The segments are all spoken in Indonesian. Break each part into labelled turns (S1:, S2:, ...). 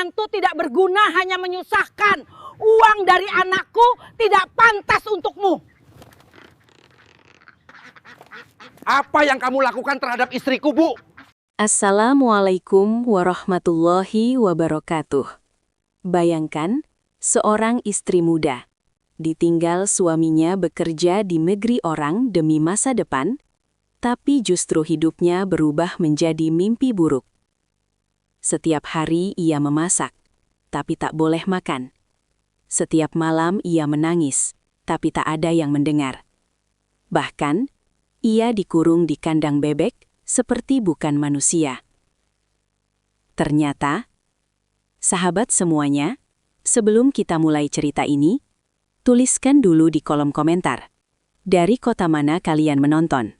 S1: menantu tidak berguna, hanya menyusahkan. Uang dari anakku tidak pantas untukmu.
S2: Apa yang kamu lakukan terhadap istriku, Bu?
S3: Assalamualaikum warahmatullahi wabarakatuh. Bayangkan, seorang istri muda ditinggal suaminya bekerja di negeri orang demi masa depan, tapi justru hidupnya berubah menjadi mimpi buruk. Setiap hari ia memasak, tapi tak boleh makan. Setiap malam ia menangis, tapi tak ada yang mendengar. Bahkan, ia dikurung di kandang bebek seperti bukan manusia. Ternyata, sahabat semuanya, sebelum kita mulai cerita ini, tuliskan dulu di kolom komentar, dari kota mana kalian menonton.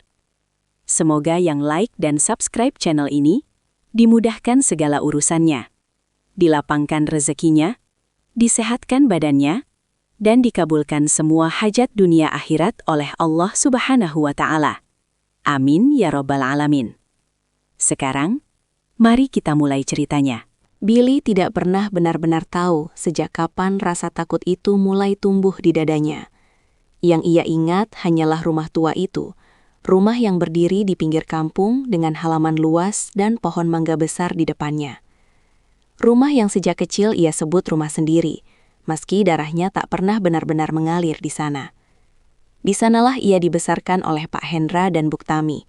S3: Semoga yang like dan subscribe channel ini, dimudahkan segala urusannya, dilapangkan rezekinya, disehatkan badannya, dan dikabulkan semua hajat dunia akhirat oleh Allah Subhanahu wa Ta'ala. Amin ya Rabbal Alamin. Sekarang, mari kita mulai ceritanya. Billy tidak pernah benar-benar tahu sejak kapan rasa takut itu mulai tumbuh di dadanya. Yang ia ingat hanyalah rumah tua itu, rumah yang berdiri di pinggir kampung dengan halaman luas dan pohon mangga besar di depannya. Rumah yang sejak kecil ia sebut rumah sendiri, meski darahnya tak pernah benar-benar mengalir di sana. Di sanalah ia dibesarkan oleh Pak Hendra dan Buktami,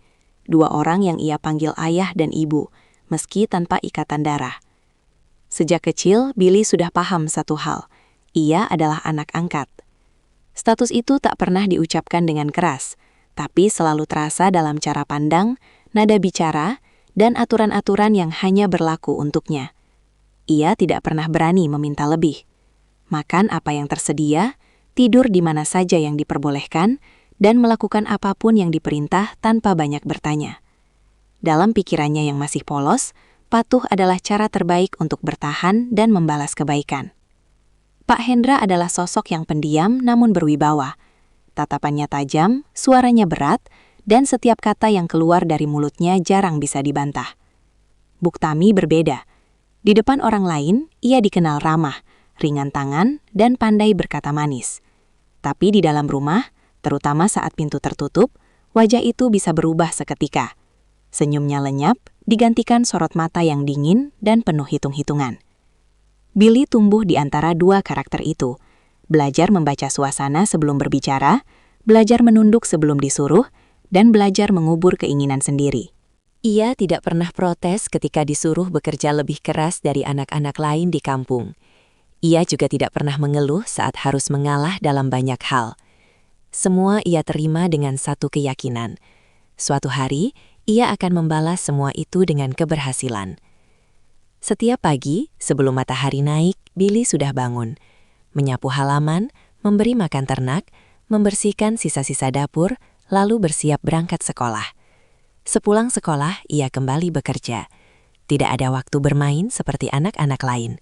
S3: dua orang yang ia panggil ayah dan ibu, meski tanpa ikatan darah. Sejak kecil, Billy sudah paham satu hal, ia adalah anak angkat. Status itu tak pernah diucapkan dengan keras, tapi selalu terasa dalam cara pandang, nada bicara, dan aturan-aturan yang hanya berlaku untuknya. Ia tidak pernah berani meminta lebih. Makan apa yang tersedia, tidur di mana saja yang diperbolehkan, dan melakukan apapun yang diperintah tanpa banyak bertanya. Dalam pikirannya yang masih polos, patuh adalah cara terbaik untuk bertahan dan membalas kebaikan. Pak Hendra adalah sosok yang pendiam namun berwibawa. Tatapannya tajam, suaranya berat, dan setiap kata yang keluar dari mulutnya jarang bisa dibantah. Buktami berbeda. Di depan orang lain, ia dikenal ramah, ringan tangan, dan pandai berkata manis. Tapi di dalam rumah, terutama saat pintu tertutup, wajah itu bisa berubah seketika. Senyumnya lenyap, digantikan sorot mata yang dingin dan penuh hitung-hitungan. Billy tumbuh di antara dua karakter itu, belajar membaca suasana sebelum berbicara, belajar menunduk sebelum disuruh, dan belajar mengubur keinginan sendiri. Ia tidak pernah protes ketika disuruh bekerja lebih keras dari anak-anak lain di kampung. Ia juga tidak pernah mengeluh saat harus mengalah dalam banyak hal. Semua ia terima dengan satu keyakinan. Suatu hari, ia akan membalas semua itu dengan keberhasilan. Setiap pagi, sebelum matahari naik, Billy sudah bangun. Menyapu halaman, memberi makan ternak, membersihkan sisa-sisa dapur, lalu bersiap berangkat sekolah. Sepulang sekolah, ia kembali bekerja. Tidak ada waktu bermain seperti anak-anak lain.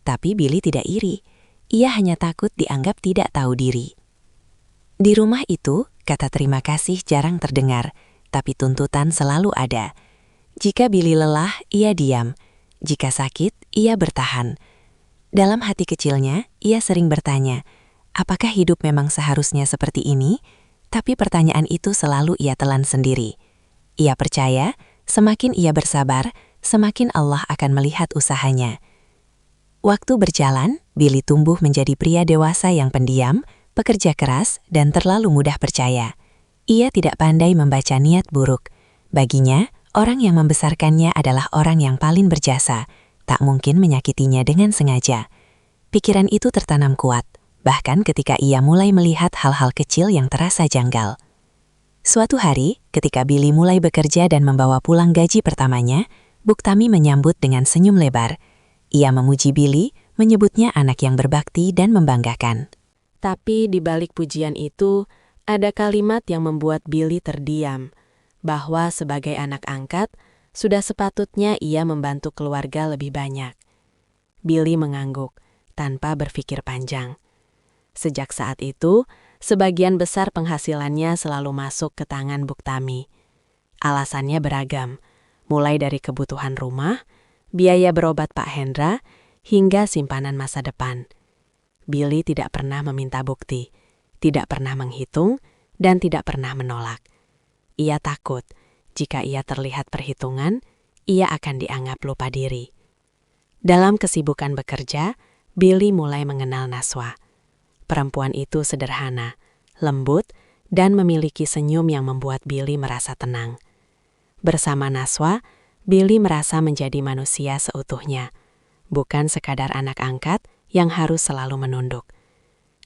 S3: Tapi Billy tidak iri. Ia hanya takut dianggap tidak tahu diri. Di rumah itu, kata terima kasih jarang terdengar, tapi tuntutan selalu ada. Jika Billy lelah, ia diam. Jika sakit, ia bertahan. Dalam hati kecilnya, ia sering bertanya, apakah hidup memang seharusnya seperti ini? Tapi pertanyaan itu selalu ia telan sendiri. Ia percaya, semakin ia bersabar, semakin Allah akan melihat usahanya. Waktu berjalan, Billy tumbuh menjadi pria dewasa yang pendiam, pekerja keras, dan terlalu mudah percaya. Ia tidak pandai membaca niat buruk. Baginya, orang yang membesarkannya adalah orang yang paling berjasa, tak mungkin menyakitinya dengan sengaja. Pikiran itu tertanam kuat, bahkan ketika ia mulai melihat hal-hal kecil yang terasa janggal. Suatu hari, ketika Billy mulai bekerja dan membawa pulang gaji pertamanya, Buktami menyambut dengan senyum lebar. Ia memuji Billy, menyebutnya anak yang berbakti dan membanggakan. Tapi di balik pujian itu, ada kalimat yang membuat Billy terdiam, bahwa sebagai anak angkat, sudah sepatutnya ia membantu keluarga lebih banyak. Billy mengangguk, tanpa berpikir panjang. Sejak saat itu, sebagian besar penghasilannya selalu masuk ke tangan Buktami. Alasannya beragam, mulai dari kebutuhan rumah, biaya berobat Pak Hendra, hingga simpanan masa depan. Billy tidak pernah meminta bukti, tidak pernah menghitung, dan tidak pernah menolak. Ia takut jika ia terlihat perhitungan, ia akan dianggap lupa diri. Dalam kesibukan bekerja, Billy mulai mengenal Naswa. Perempuan itu sederhana, lembut, dan memiliki senyum yang membuat Billy merasa tenang. Bersama Naswa, Billy merasa menjadi manusia seutuhnya, bukan sekadar anak angkat yang harus selalu menunduk.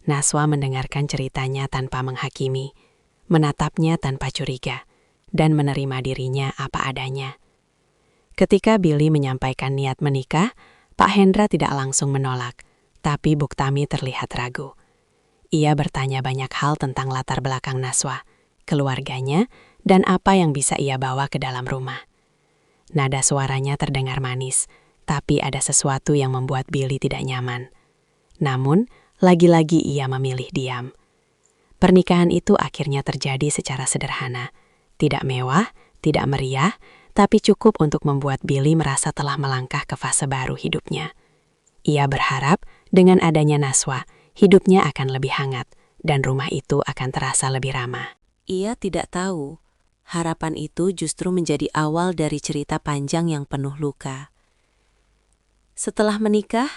S3: Naswa mendengarkan ceritanya tanpa menghakimi, menatapnya tanpa curiga, dan menerima dirinya apa adanya. Ketika Billy menyampaikan niat menikah, Pak Hendra tidak langsung menolak, tapi Buktami terlihat ragu. Ia bertanya banyak hal tentang latar belakang Naswa, keluarganya, dan apa yang bisa ia bawa ke dalam rumah. Nada suaranya terdengar manis, tapi ada sesuatu yang membuat Billy tidak nyaman. Namun, lagi-lagi ia memilih diam. Pernikahan itu akhirnya terjadi secara sederhana. Tidak mewah, tidak meriah, tapi cukup untuk membuat Billy merasa telah melangkah ke fase baru hidupnya. Ia berharap dengan adanya Naswa, hidupnya akan lebih hangat, dan rumah itu akan terasa lebih ramah. Ia tidak tahu, harapan itu justru menjadi awal dari cerita panjang yang penuh luka. Setelah menikah,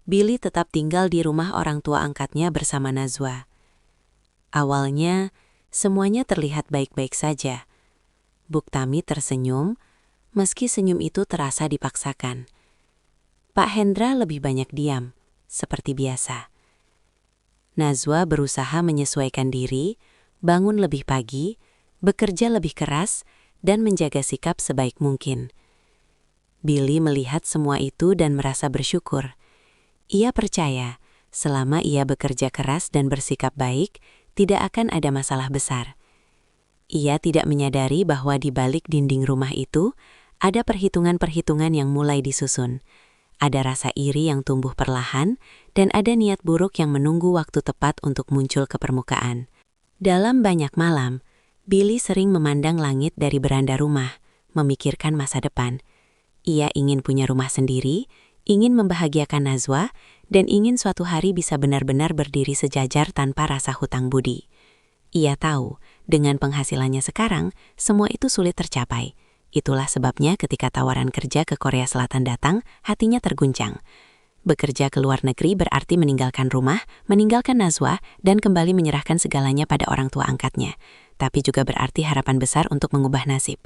S3: Billy tetap tinggal di rumah orang tua angkatnya bersama Nazwa. Awalnya, semuanya terlihat baik-baik saja. Buktami tersenyum, meski senyum itu terasa dipaksakan. Pak Hendra lebih banyak diam, seperti biasa. Nazwa berusaha menyesuaikan diri, bangun lebih pagi, bekerja lebih keras, dan menjaga sikap sebaik mungkin. Billy melihat semua itu dan merasa bersyukur. Ia percaya, selama ia bekerja keras dan bersikap baik, tidak akan ada masalah besar. Ia tidak menyadari bahwa di balik dinding rumah itu, ada perhitungan-perhitungan yang mulai disusun. Ada rasa iri yang tumbuh perlahan, dan ada niat buruk yang menunggu waktu tepat untuk muncul ke permukaan. Dalam banyak malam, Billy sering memandang langit dari beranda rumah, memikirkan masa depan. Ia ingin punya rumah sendiri, ingin membahagiakan Nazwa, dan ingin suatu hari bisa benar-benar berdiri sejajar tanpa rasa hutang budi. Ia tahu, dengan penghasilannya sekarang, semua itu sulit tercapai. Itulah sebabnya ketika tawaran kerja ke Korea Selatan datang, hatinya terguncang. Bekerja ke luar negeri berarti meninggalkan rumah, meninggalkan Nazwa, dan kembali menyerahkan segalanya pada orang tua angkatnya. Tapi juga berarti harapan besar untuk mengubah nasib.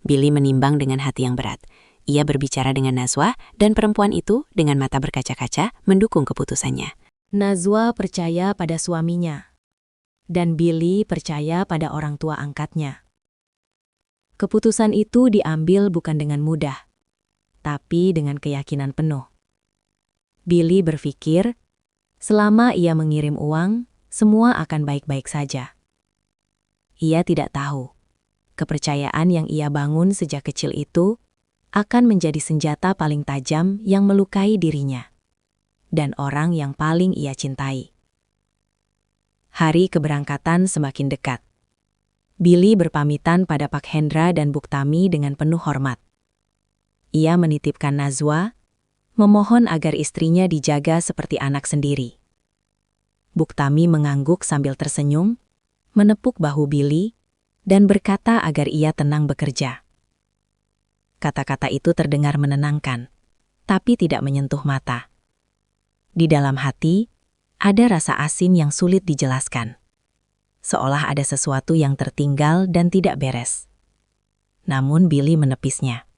S3: Billy menimbang dengan hati yang berat. Ia berbicara dengan Nazwa, dan perempuan itu, dengan mata berkaca-kaca, mendukung keputusannya.
S4: Nazwa percaya pada suaminya, dan Billy percaya pada orang tua angkatnya. Keputusan itu diambil bukan dengan mudah, tapi dengan keyakinan penuh. Billy berpikir, selama ia mengirim uang, semua akan baik-baik saja. Ia tidak tahu, kepercayaan yang ia bangun sejak kecil itu akan menjadi senjata paling tajam yang melukai dirinya dan orang yang paling ia cintai. Hari keberangkatan semakin dekat. Billy berpamitan pada Pak Hendra dan Buktami dengan penuh hormat. Ia menitipkan Nazwa, memohon agar istrinya dijaga seperti anak sendiri. Buktami mengangguk sambil tersenyum, menepuk bahu Billy, dan berkata agar ia tenang bekerja. Kata-kata itu terdengar menenangkan, tapi tidak menyentuh mata. Di dalam hati, ada rasa asin yang sulit dijelaskan. Seolah ada sesuatu yang tertinggal dan tidak beres. Namun Billy menepisnya.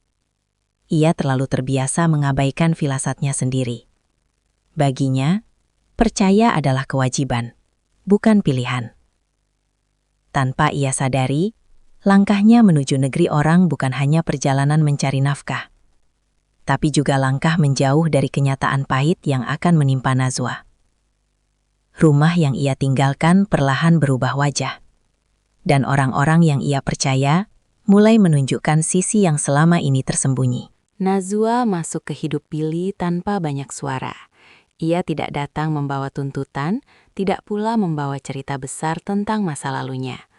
S4: Ia terlalu terbiasa mengabaikan firasatnya sendiri. Baginya, percaya adalah kewajiban, bukan pilihan. Tanpa ia sadari, langkahnya menuju negeri orang bukan hanya perjalanan mencari nafkah, tapi juga langkah menjauh dari kenyataan pahit yang akan menimpa Nazwa. Rumah yang ia tinggalkan perlahan berubah wajah, dan orang-orang yang ia percaya mulai menunjukkan sisi yang selama ini tersembunyi.
S3: Nazwa masuk ke hidup Billy tanpa banyak suara. Ia tidak datang membawa tuntutan, tidak pula membawa cerita besar tentang masa lalunya.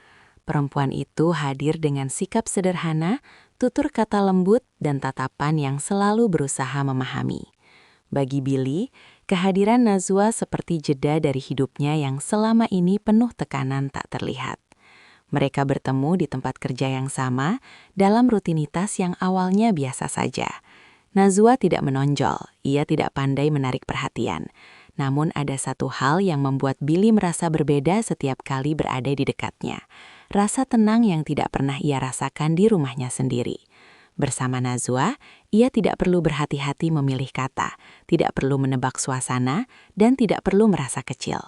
S3: Perempuan itu hadir dengan sikap sederhana, tutur kata lembut, dan tatapan yang selalu berusaha memahami. Bagi Billy, kehadiran Nazwa seperti jeda dari hidupnya yang selama ini penuh tekanan tak terlihat. Mereka bertemu di tempat kerja yang sama dalam rutinitas yang awalnya biasa saja. Nazwa tidak menonjol, ia tidak pandai menarik perhatian. Namun ada satu hal yang membuat Billy merasa berbeda setiap kali berada di dekatnya. Rasa tenang yang tidak pernah ia rasakan di rumahnya sendiri. Bersama Nazwa, ia tidak perlu berhati-hati memilih kata, tidak perlu menebak suasana, dan tidak perlu merasa kecil.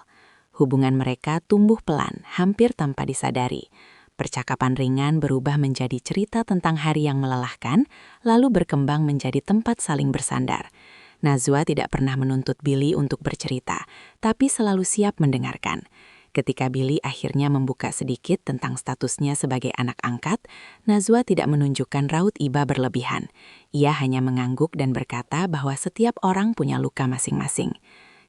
S3: Hubungan mereka tumbuh pelan, hampir tanpa disadari. Percakapan ringan berubah menjadi cerita tentang hari yang melelahkan, lalu berkembang menjadi tempat saling bersandar. Nazwa tidak pernah menuntut Billy untuk bercerita, tapi selalu siap mendengarkan. Ketika Billy akhirnya membuka sedikit tentang statusnya sebagai anak angkat, Nazwa tidak menunjukkan raut iba berlebihan. Ia hanya mengangguk dan berkata bahwa setiap orang punya luka masing-masing.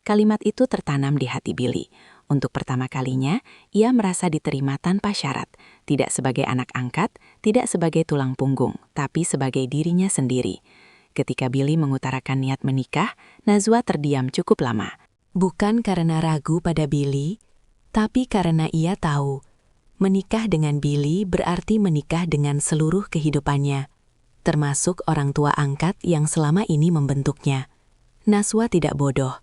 S3: Kalimat itu tertanam di hati Billy. Untuk pertama kalinya, ia merasa diterima tanpa syarat, tidak sebagai anak angkat, tidak sebagai tulang punggung, tapi sebagai dirinya sendiri. Ketika Billy mengutarakan niat menikah, Nazwa terdiam cukup lama. Bukan karena ragu pada Billy, tapi karena ia tahu, menikah dengan Billy berarti menikah dengan seluruh kehidupannya, termasuk orang tua angkat yang selama ini membentuknya. Nazwa tidak bodoh.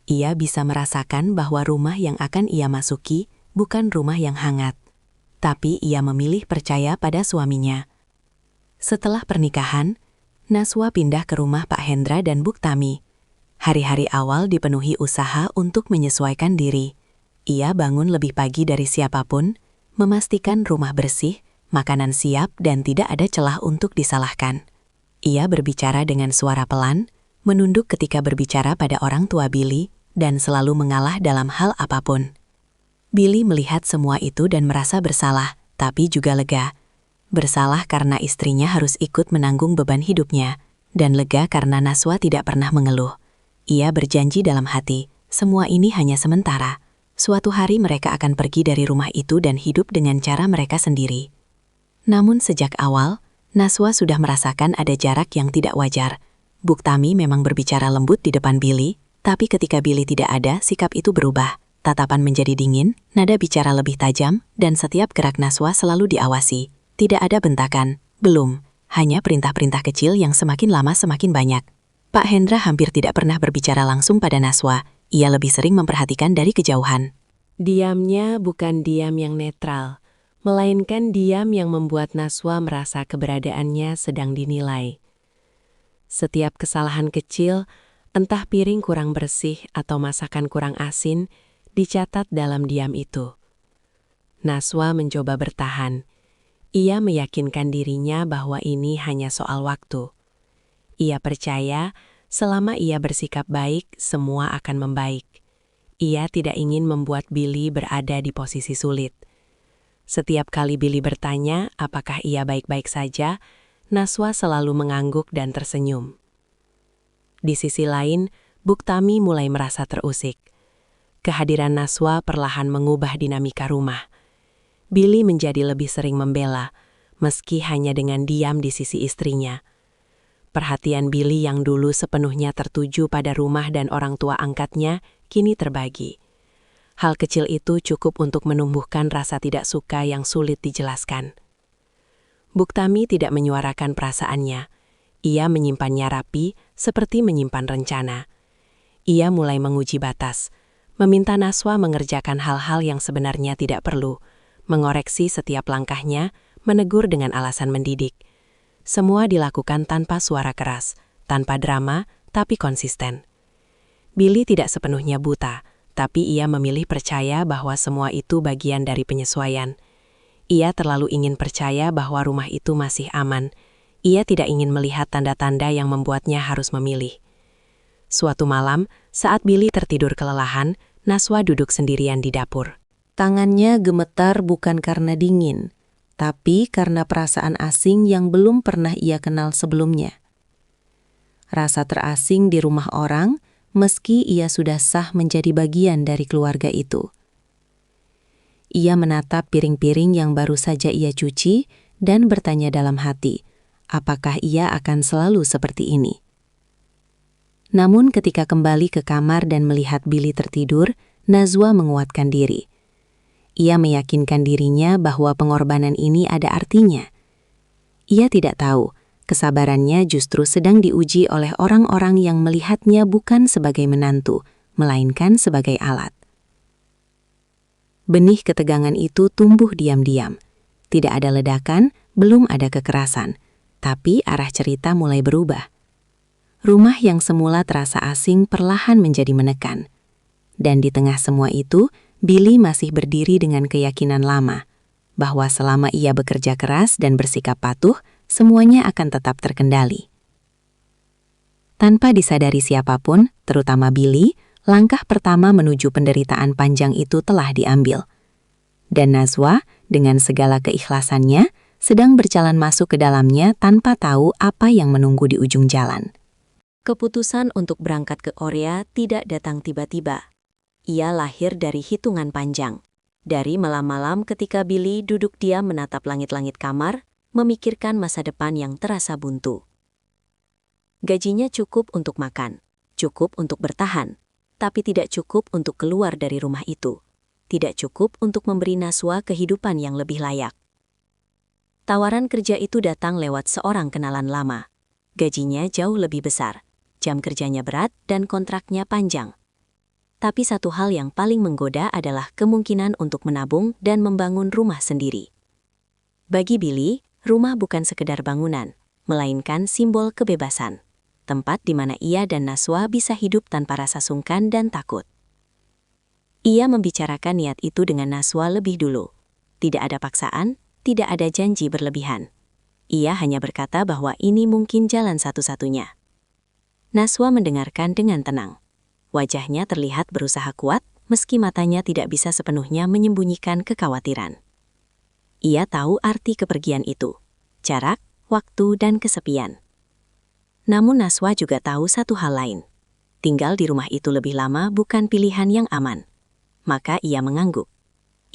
S3: Ia bisa merasakan bahwa rumah yang akan ia masuki bukan rumah yang hangat. Tapi ia memilih percaya pada suaminya. Setelah pernikahan, Nazwa pindah ke rumah Pak Hendra dan Buktami. Hari-hari awal dipenuhi usaha untuk menyesuaikan diri. Ia bangun lebih pagi dari siapapun, memastikan rumah bersih, makanan siap dan tidak ada celah untuk disalahkan. Ia berbicara dengan suara pelan, menunduk ketika berbicara pada orang tua Billy, dan selalu mengalah dalam hal apapun. Billy melihat semua itu dan merasa bersalah, tapi juga lega. Bersalah karena istrinya harus ikut menanggung beban hidupnya, dan lega karena Nazwa tidak pernah mengeluh. Ia berjanji dalam hati, semua ini hanya sementara. Suatu hari mereka akan pergi dari rumah itu dan hidup dengan cara mereka sendiri. Namun sejak awal, Nazwa sudah merasakan ada jarak yang tidak wajar. Buktami memang berbicara lembut di depan Billy, tapi ketika Billy tidak ada, sikap itu berubah. Tatapan menjadi dingin, nada bicara lebih tajam, dan setiap gerak Nazwa selalu diawasi. Tidak ada bentakan, belum, hanya perintah-perintah kecil yang semakin lama semakin banyak. Pak Hendra hampir tidak pernah berbicara langsung pada Nazwa. Ia lebih sering memperhatikan dari kejauhan. Diamnya bukan diam yang netral, melainkan diam yang membuat Nazwa merasa keberadaannya sedang dinilai. Setiap kesalahan kecil, entah piring kurang bersih atau masakan kurang asin, dicatat dalam diam itu. Nazwa mencoba bertahan. Ia meyakinkan dirinya bahwa ini hanya soal waktu. Ia percaya, selama ia bersikap baik, semua akan membaik. Ia tidak ingin membuat Billy berada di posisi sulit. Setiap kali Billy bertanya apakah ia baik-baik saja, Nazwa selalu mengangguk dan tersenyum. Di sisi lain, Buktami mulai merasa terusik. Kehadiran Nazwa perlahan mengubah dinamika rumah. Billy menjadi lebih sering membela, meski hanya dengan diam di sisi istrinya. Perhatian Billy yang dulu sepenuhnya tertuju pada rumah dan orang tua angkatnya, kini terbagi. Hal kecil itu cukup untuk menumbuhkan rasa tidak suka yang sulit dijelaskan. Buktami tidak menyuarakan perasaannya. Ia menyimpannya rapi, seperti menyimpan rencana. Ia mulai menguji batas, meminta Nazwa mengerjakan hal-hal yang sebenarnya tidak perlu, mengoreksi setiap langkahnya, menegur dengan alasan mendidik. Semua dilakukan tanpa suara keras, tanpa drama, tapi konsisten. Billy tidak sepenuhnya buta, tapi ia memilih percaya bahwa semua itu bagian dari penyesuaian. Ia terlalu ingin percaya bahwa rumah itu masih aman. Ia tidak ingin melihat tanda-tanda yang membuatnya harus memilih. Suatu malam, saat Billy tertidur kelelahan, Nazwa duduk sendirian di dapur. Tangannya gemetar bukan karena dingin, tapi karena perasaan asing yang belum pernah ia kenal sebelumnya. Rasa terasing di rumah orang, meski ia sudah sah menjadi bagian dari keluarga itu. Ia menatap piring-piring yang baru saja ia cuci dan bertanya dalam hati, apakah ia akan selalu seperti ini? Namun ketika kembali ke kamar dan melihat Billy tertidur, Najwa menguatkan diri. Ia meyakinkan dirinya bahwa pengorbanan ini ada artinya. Ia tidak tahu, kesabarannya justru sedang diuji oleh orang-orang yang melihatnya bukan sebagai menantu, melainkan sebagai alat. Benih ketegangan itu tumbuh diam-diam. Tidak ada ledakan, belum ada kekerasan, tapi arah cerita mulai berubah. Rumah yang semula terasa asing perlahan menjadi menekan. Dan di tengah semua itu, Billy masih berdiri dengan keyakinan lama, bahwa selama ia bekerja keras dan bersikap patuh, semuanya akan tetap terkendali. Tanpa disadari siapapun, terutama Billy, langkah pertama menuju penderitaan panjang itu telah diambil. Dan Najwa, dengan segala keikhlasannya, sedang berjalan masuk ke dalamnya tanpa tahu apa yang menunggu di ujung jalan. Keputusan untuk berangkat ke Korea tidak datang tiba-tiba. Ia lahir dari hitungan panjang. Dari malam-malam ketika Billy duduk diam menatap langit-langit kamar, memikirkan masa depan yang terasa buntu. Gajinya cukup untuk makan, cukup untuk bertahan, tapi tidak cukup untuk keluar dari rumah itu. Tidak cukup untuk memberi Najwa kehidupan yang lebih layak. Tawaran kerja itu datang lewat seorang kenalan lama. Gajinya jauh lebih besar, jam kerjanya berat dan kontraknya panjang. Tapi satu hal yang paling menggoda adalah kemungkinan untuk menabung dan membangun rumah sendiri. Bagi Billy, rumah bukan sekedar bangunan, melainkan simbol kebebasan. Tempat di mana ia dan Najwa bisa hidup tanpa rasa sungkan dan takut. Ia membicarakan niat itu dengan Najwa lebih dulu. Tidak ada paksaan, tidak ada janji berlebihan. Ia hanya berkata bahwa ini mungkin jalan satu-satunya. Najwa mendengarkan dengan tenang. Wajahnya terlihat berusaha kuat, meski matanya tidak bisa sepenuhnya menyembunyikan kekhawatiran. Ia tahu arti kepergian itu, jarak, waktu, dan kesepian. Namun Najwa juga tahu satu hal lain. Tinggal di rumah itu lebih lama bukan pilihan yang aman. Maka ia mengangguk.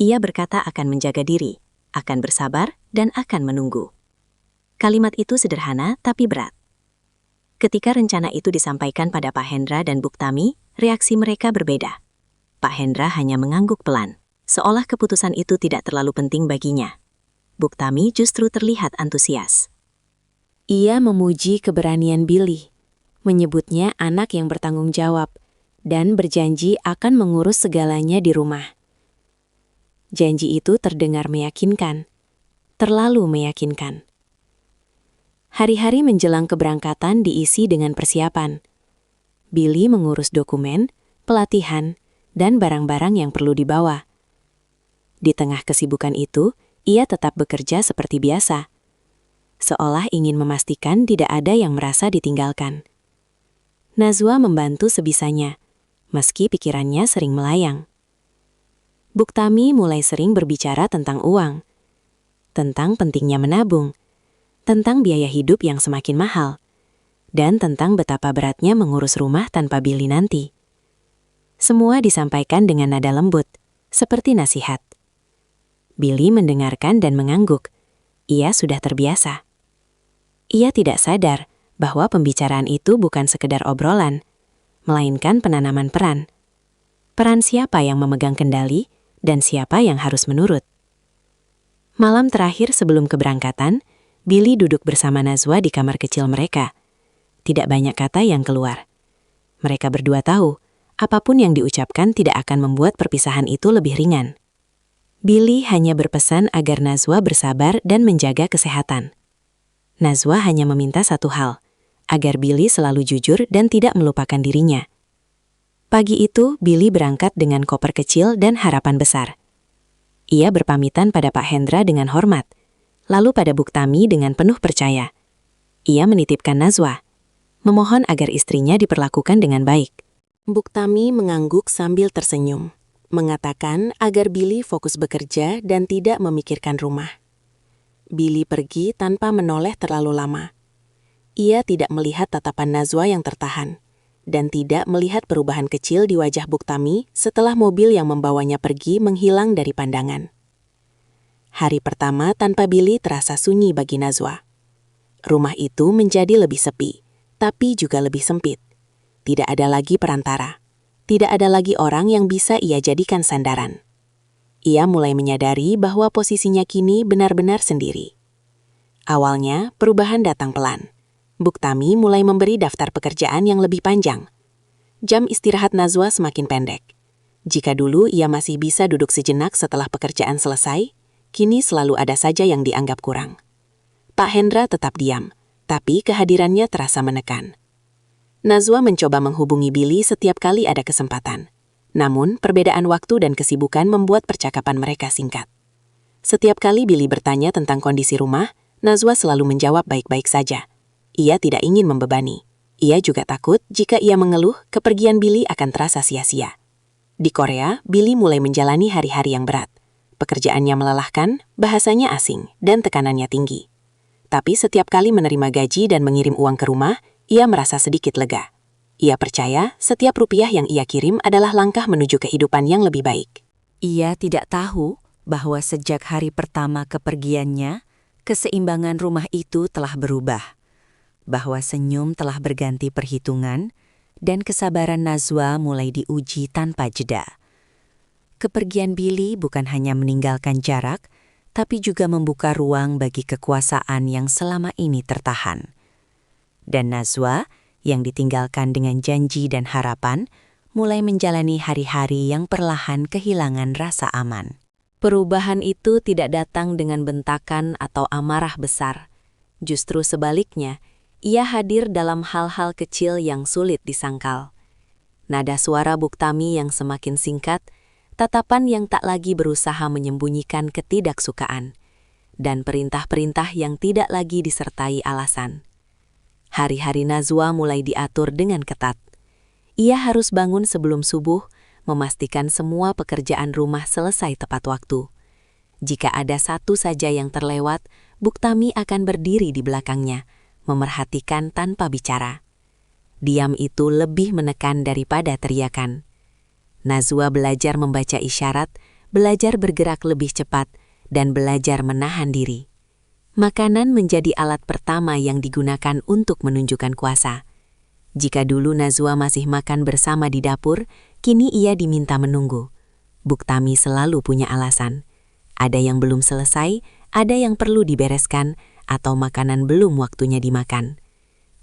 S3: Ia berkata akan menjaga diri, akan bersabar, dan akan menunggu. Kalimat itu sederhana tapi berat. Ketika rencana itu disampaikan pada Pak Hendra dan Buktami, reaksi mereka berbeda. Pak Hendra hanya mengangguk pelan, seolah keputusan itu tidak terlalu penting baginya. Buktami justru terlihat antusias. Ia memuji keberanian Billy, menyebutnya anak yang bertanggung jawab, dan berjanji akan mengurus segalanya di rumah. Janji itu terdengar meyakinkan, terlalu meyakinkan. Hari-hari menjelang keberangkatan diisi dengan persiapan. Billy mengurus dokumen, pelatihan, dan barang-barang yang perlu dibawa. Di tengah kesibukan itu, ia tetap bekerja seperti biasa, seolah ingin memastikan tidak ada yang merasa ditinggalkan. Najwa membantu sebisanya, meski pikirannya sering melayang. Buktami mulai sering berbicara tentang uang, tentang pentingnya menabung, tentang biaya hidup yang semakin mahal, dan tentang betapa beratnya mengurus rumah tanpa Billy nanti. Semua disampaikan dengan nada lembut, seperti nasihat. Billy mendengarkan dan mengangguk. Ia sudah terbiasa. Ia tidak sadar bahwa pembicaraan itu bukan sekedar obrolan, melainkan penanaman peran. Peran siapa yang memegang kendali dan siapa yang harus menurut. Malam terakhir sebelum keberangkatan, Billy duduk bersama Najwa di kamar kecil mereka. Tidak banyak kata yang keluar. Mereka berdua tahu, apapun yang diucapkan tidak akan membuat perpisahan itu lebih ringan. Billy hanya berpesan agar Najwa bersabar dan menjaga kesehatan. Najwa hanya meminta satu hal, agar Billy selalu jujur dan tidak melupakan dirinya. Pagi itu, Billy berangkat dengan koper kecil dan harapan besar. Ia berpamitan pada Pak Hendra dengan hormat, lalu pada Buktami dengan penuh percaya. Ia menitipkan Najwa, memohon agar istrinya diperlakukan dengan baik. Buktami mengangguk sambil tersenyum, mengatakan agar Billy fokus bekerja dan tidak memikirkan rumah. Billy pergi tanpa menoleh terlalu lama. Ia tidak melihat tatapan Najwa yang tertahan, dan tidak melihat perubahan kecil di wajah Buktami setelah mobil yang membawanya pergi menghilang dari pandangan. Hari pertama tanpa Billy terasa sunyi bagi Najwa. Rumah itu menjadi lebih sepi, tapi juga lebih sempit. Tidak ada lagi perantara. Tidak ada lagi orang yang bisa ia jadikan sandaran. Ia mulai menyadari bahwa posisinya kini benar-benar sendiri. Awalnya, perubahan datang pelan. Buktami mulai memberi daftar pekerjaan yang lebih panjang. Jam istirahat Nazwa semakin pendek. Jika dulu ia masih bisa duduk sejenak setelah pekerjaan selesai, kini selalu ada saja yang dianggap kurang. Pak Hendra tetap diam, tapi kehadirannya terasa menekan. Nazwa mencoba menghubungi Billy setiap kali ada kesempatan. Namun, perbedaan waktu dan kesibukan membuat percakapan mereka singkat. Setiap kali Billy bertanya tentang kondisi rumah, Nazwa selalu menjawab baik-baik saja. Ia tidak ingin membebani. Ia juga takut jika ia mengeluh, kepergian Billy akan terasa sia-sia. Di Korea, Billy mulai menjalani hari-hari yang berat. Pekerjaannya melelahkan, bahasanya asing, dan tekanannya tinggi. Tapi setiap kali menerima gaji dan mengirim uang ke rumah, ia merasa sedikit lega. Ia percaya setiap rupiah yang ia kirim adalah langkah menuju kehidupan yang lebih baik.
S5: Ia tidak tahu bahwa sejak hari pertama kepergiannya, keseimbangan rumah itu telah berubah. Bahwa senyum telah berganti perhitungan, dan kesabaran Nazwa mulai diuji tanpa jeda. Kepergian Billy bukan hanya meninggalkan jarak, tapi juga membuka ruang bagi kekuasaan yang selama ini tertahan. Dan Nazwa, yang ditinggalkan dengan janji dan harapan, mulai menjalani hari-hari yang perlahan kehilangan rasa aman.
S3: Perubahan itu tidak datang dengan bentakan atau amarah besar. Justru sebaliknya, ia hadir dalam hal-hal kecil yang sulit disangkal. Nada suara Buktami yang semakin singkat, tatapan yang tak lagi berusaha menyembunyikan ketidaksukaan, dan perintah-perintah yang tidak lagi disertai alasan. Hari-hari Nazwa mulai diatur dengan ketat. Ia harus bangun sebelum subuh, memastikan semua pekerjaan rumah selesai tepat waktu. Jika ada satu saja yang terlewat, Buktami akan berdiri di belakangnya, memerhatikan tanpa bicara. Diam itu lebih menekan daripada teriakan. Nazwa belajar membaca isyarat, belajar bergerak lebih cepat, dan belajar menahan diri. Makanan menjadi alat pertama yang digunakan untuk menunjukkan kuasa. Jika dulu Nazwa masih makan bersama di dapur, kini ia diminta menunggu. Buktami selalu punya alasan. Ada yang belum selesai, ada yang perlu dibereskan, atau makanan belum waktunya dimakan.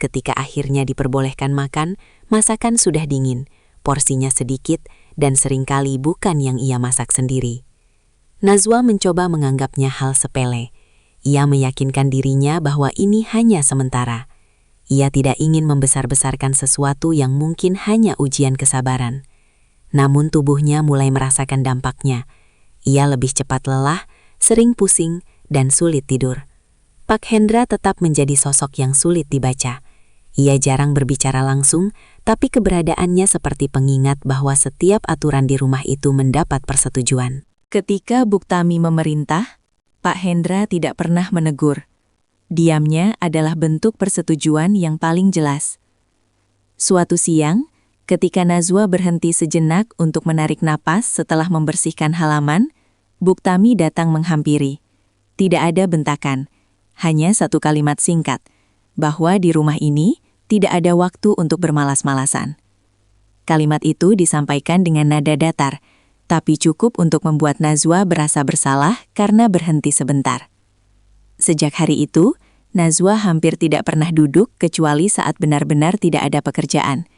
S3: Ketika akhirnya diperbolehkan makan, masakan sudah dingin, porsinya sedikit, dan seringkali bukan yang ia masak sendiri. Nazwa mencoba menganggapnya hal sepele. Ia meyakinkan dirinya bahwa ini hanya sementara. Ia tidak ingin membesar-besarkan sesuatu yang mungkin hanya ujian kesabaran. Namun tubuhnya mulai merasakan dampaknya. Ia lebih cepat lelah, sering pusing, dan sulit tidur. Pak Hendra tetap menjadi sosok yang sulit dibaca. Ia jarang berbicara langsung, tapi keberadaannya seperti pengingat bahwa setiap aturan di rumah itu mendapat persetujuan.
S4: Ketika Buktami memerintah, Pak Hendra tidak pernah menegur. Diamnya adalah bentuk persetujuan yang paling jelas. Suatu siang, ketika Nazwa berhenti sejenak untuk menarik napas setelah membersihkan halaman, Buktami datang menghampiri. Tidak ada bentakan, hanya satu kalimat singkat, bahwa di rumah ini tidak ada waktu untuk bermalas-malasan. Kalimat itu disampaikan dengan nada datar, tapi cukup untuk membuat Nazwa berasa bersalah karena berhenti sebentar. Sejak hari itu, Nazwa hampir tidak pernah duduk kecuali saat benar-benar tidak ada pekerjaan.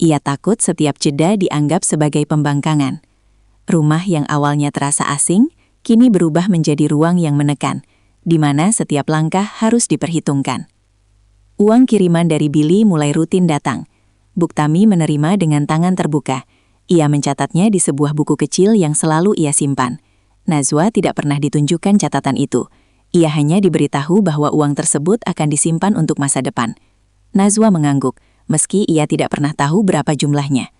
S4: Ia takut setiap jeda dianggap sebagai pembangkangan. Rumah yang awalnya terasa asing, kini berubah menjadi ruang yang menekan, di mana setiap langkah harus diperhitungkan. Uang kiriman dari Billy mulai rutin datang. Buktami menerima dengan tangan terbuka. Ia mencatatnya di sebuah buku kecil yang selalu ia simpan. Nazwa tidak pernah ditunjukkan catatan itu. Ia hanya diberitahu bahwa uang tersebut akan disimpan untuk masa depan. Nazwa mengangguk, meski ia tidak pernah tahu berapa jumlahnya.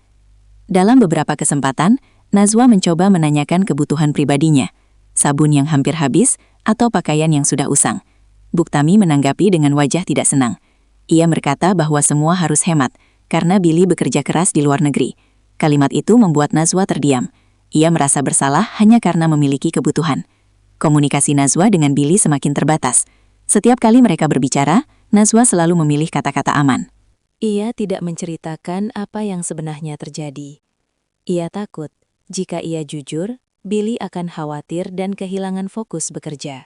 S4: Dalam beberapa kesempatan, Nazwa mencoba menanyakan kebutuhan pribadinya, sabun yang hampir habis atau pakaian yang sudah usang. Buktami menanggapi dengan wajah tidak senang. Ia berkata bahwa semua harus hemat, karena Billy bekerja keras di luar negeri. Kalimat itu membuat Nazwa terdiam. Ia merasa bersalah hanya karena memiliki kebutuhan. Komunikasi Nazwa dengan Billy semakin terbatas. Setiap kali mereka berbicara, Nazwa selalu memilih kata-kata aman. Ia tidak menceritakan apa yang sebenarnya terjadi. Ia takut jika ia jujur, Billy akan khawatir dan kehilangan fokus bekerja.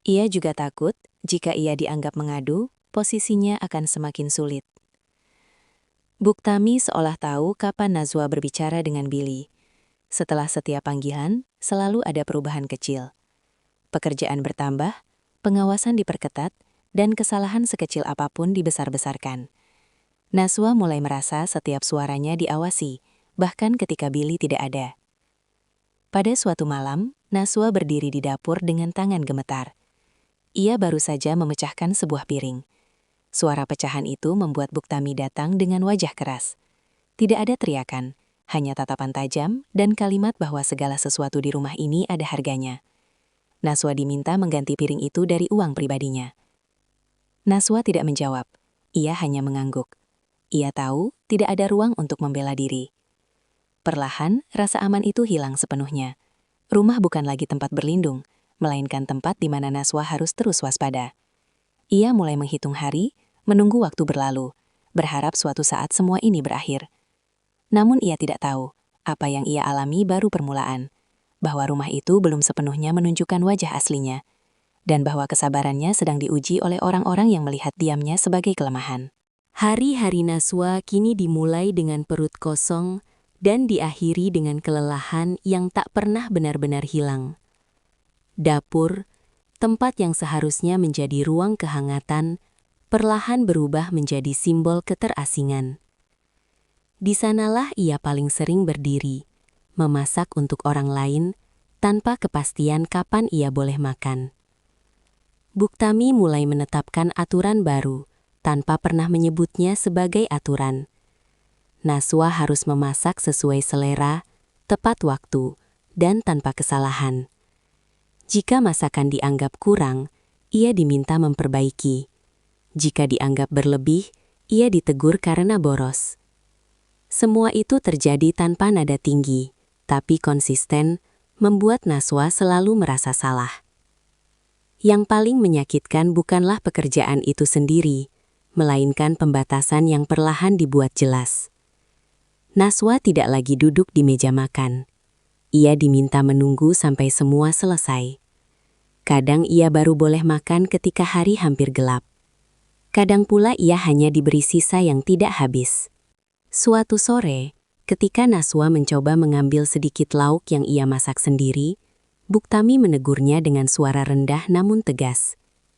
S4: Ia juga takut jika ia dianggap mengadu, posisinya akan semakin sulit. Buktami seolah tahu kapan Najwa berbicara dengan Billy. Setelah setiap panggilan, selalu ada perubahan kecil. Pekerjaan bertambah, pengawasan diperketat, dan kesalahan sekecil apapun dibesar-besarkan. Najwa mulai merasa setiap suaranya diawasi, bahkan ketika Billy tidak ada. Pada suatu malam, Najwa berdiri di dapur dengan tangan gemetar. Ia baru saja memecahkan sebuah piring. Suara pecahan itu membuat Buktami datang dengan wajah keras. Tidak ada teriakan, hanya tatapan tajam dan kalimat bahwa segala sesuatu di rumah ini ada harganya. Najwa diminta mengganti piring itu dari uang pribadinya. Najwa tidak menjawab, ia hanya mengangguk. Ia tahu tidak ada ruang untuk membela diri. Perlahan, rasa aman itu hilang sepenuhnya. Rumah bukan lagi tempat berlindung, melainkan tempat di mana Najwa harus terus waspada. Ia mulai menghitung hari, menunggu waktu berlalu, berharap suatu saat semua ini berakhir. Namun ia tidak tahu, apa yang ia alami baru permulaan, bahwa rumah itu belum sepenuhnya menunjukkan wajah aslinya, dan bahwa kesabarannya sedang diuji oleh orang-orang yang melihat diamnya sebagai kelemahan. Hari-hari Najwa kini dimulai dengan perut kosong dan diakhiri dengan kelelahan yang tak pernah benar-benar hilang. Dapur, tempat yang seharusnya menjadi ruang kehangatan, perlahan berubah menjadi simbol keterasingan. Di sanalah ia paling sering berdiri, memasak untuk orang lain, tanpa kepastian kapan ia boleh makan. Buktami mulai menetapkan aturan baru, tanpa pernah menyebutnya sebagai aturan. Najwa harus memasak sesuai selera, tepat waktu, dan tanpa kesalahan. Jika masakan dianggap kurang, ia diminta memperbaiki. Jika dianggap berlebih, ia ditegur karena boros. Semua itu terjadi tanpa nada tinggi, tapi konsisten, membuat Najwa selalu merasa salah. Yang paling menyakitkan bukanlah pekerjaan itu sendiri, melainkan pembatasan yang perlahan dibuat jelas. Najwa tidak lagi duduk di meja makan. Ia diminta menunggu sampai semua selesai. Kadang ia baru boleh makan ketika hari hampir gelap. Kadang pula ia hanya diberi sisa yang tidak habis. Suatu sore, ketika Najwa mencoba mengambil sedikit lauk yang ia masak sendiri, Buktami menegurnya dengan suara rendah namun tegas.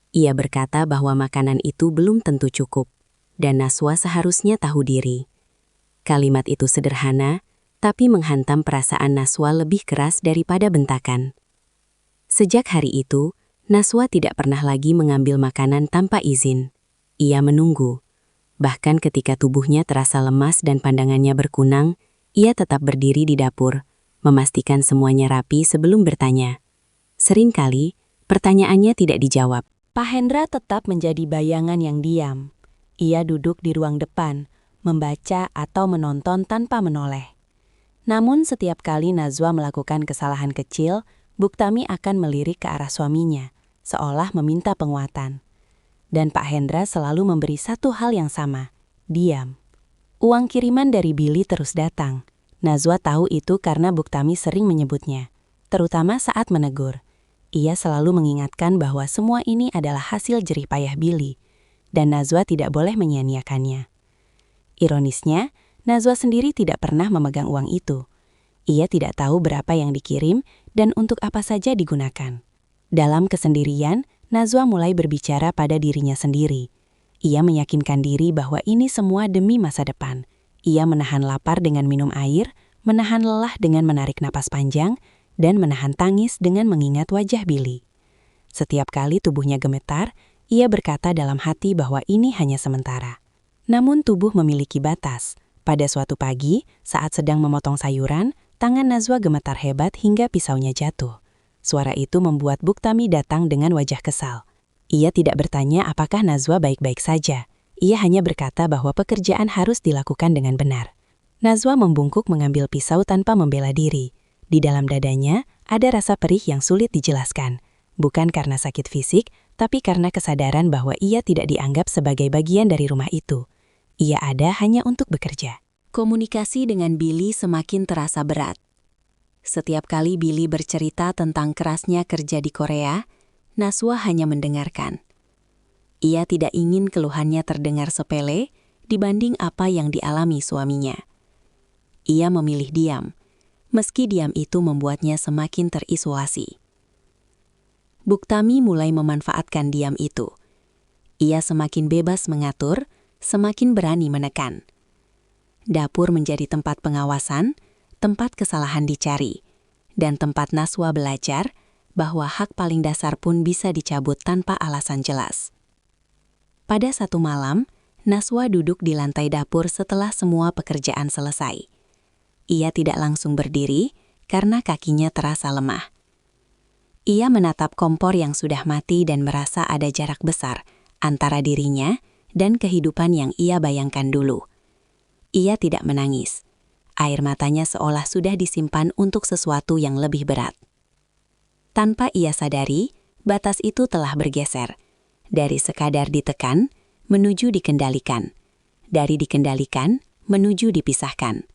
S4: Ia berkata bahwa makanan itu belum tentu cukup, dan Najwa seharusnya tahu diri. Kalimat itu sederhana, tapi menghantam perasaan Najwa lebih keras daripada bentakan. Sejak hari itu, Najwa tidak pernah lagi mengambil makanan tanpa izin. Ia menunggu. Bahkan ketika tubuhnya terasa lemas dan pandangannya berkunang, ia tetap berdiri di dapur, memastikan semuanya rapi sebelum bertanya. Seringkali, pertanyaannya tidak dijawab. Pak Hendra tetap menjadi bayangan yang diam. Ia duduk di ruang depan, membaca atau menonton tanpa menoleh. Namun setiap kali Najwa melakukan kesalahan kecil, Buktami akan melirik ke arah suaminya, seolah meminta penguatan. Dan Pak Hendra selalu memberi satu hal yang sama, diam. Uang kiriman dari Billy terus datang. Najwa tahu itu karena Buktami sering menyebutnya, terutama saat menegur. Ia selalu mengingatkan bahwa semua ini adalah hasil jerih payah Billy, dan Najwa tidak boleh menyia-nyiakannya. Ironisnya, Najwa sendiri tidak pernah memegang uang itu. Ia tidak tahu berapa yang dikirim dan untuk apa saja digunakan. Dalam kesendirian, Najwa mulai berbicara pada dirinya sendiri. Ia meyakinkan diri bahwa ini semua demi masa depan. Ia menahan lapar dengan minum air, menahan lelah dengan menarik napas panjang, dan menahan tangis dengan mengingat wajah Billy. Setiap kali tubuhnya gemetar, ia berkata dalam hati bahwa ini hanya sementara. Namun tubuh memiliki batas. Pada suatu pagi, saat sedang memotong sayuran, tangan Najwa gemetar hebat hingga pisaunya jatuh. Suara itu membuat Buktami datang dengan wajah kesal. Ia tidak bertanya apakah Najwa baik-baik saja. Ia hanya berkata bahwa pekerjaan harus dilakukan dengan benar. Najwa membungkuk mengambil pisau tanpa membela diri. Di dalam dadanya, ada rasa perih yang sulit dijelaskan. Bukan karena sakit fisik, tapi karena kesadaran bahwa ia tidak dianggap sebagai bagian dari rumah itu. Ia ada hanya untuk bekerja.
S3: Komunikasi dengan Billy semakin terasa berat. Setiap kali Billy bercerita tentang kerasnya kerja di Korea, Naswa hanya mendengarkan. Ia tidak ingin keluhannya terdengar sepele dibanding apa yang dialami suaminya. Ia memilih diam, meski diam itu membuatnya semakin terisolasi. Buktami mulai memanfaatkan diam itu. Ia semakin bebas mengatur, semakin berani menekan. Dapur menjadi tempat pengawasan, tempat kesalahan dicari, dan tempat Naswa belajar bahwa hak paling dasar pun bisa dicabut tanpa alasan jelas. Pada satu malam, Naswa duduk di lantai dapur setelah semua pekerjaan selesai. Ia tidak langsung berdiri karena kakinya terasa lemah. Ia menatap kompor yang sudah mati dan merasa ada jarak besar antara dirinya dan kehidupan yang ia bayangkan dulu. Ia tidak menangis. Air matanya seolah sudah disimpan untuk sesuatu yang lebih berat. Tanpa ia sadari, batas itu telah bergeser. Dari sekadar ditekan, menuju dikendalikan. Dari dikendalikan, menuju dipisahkan.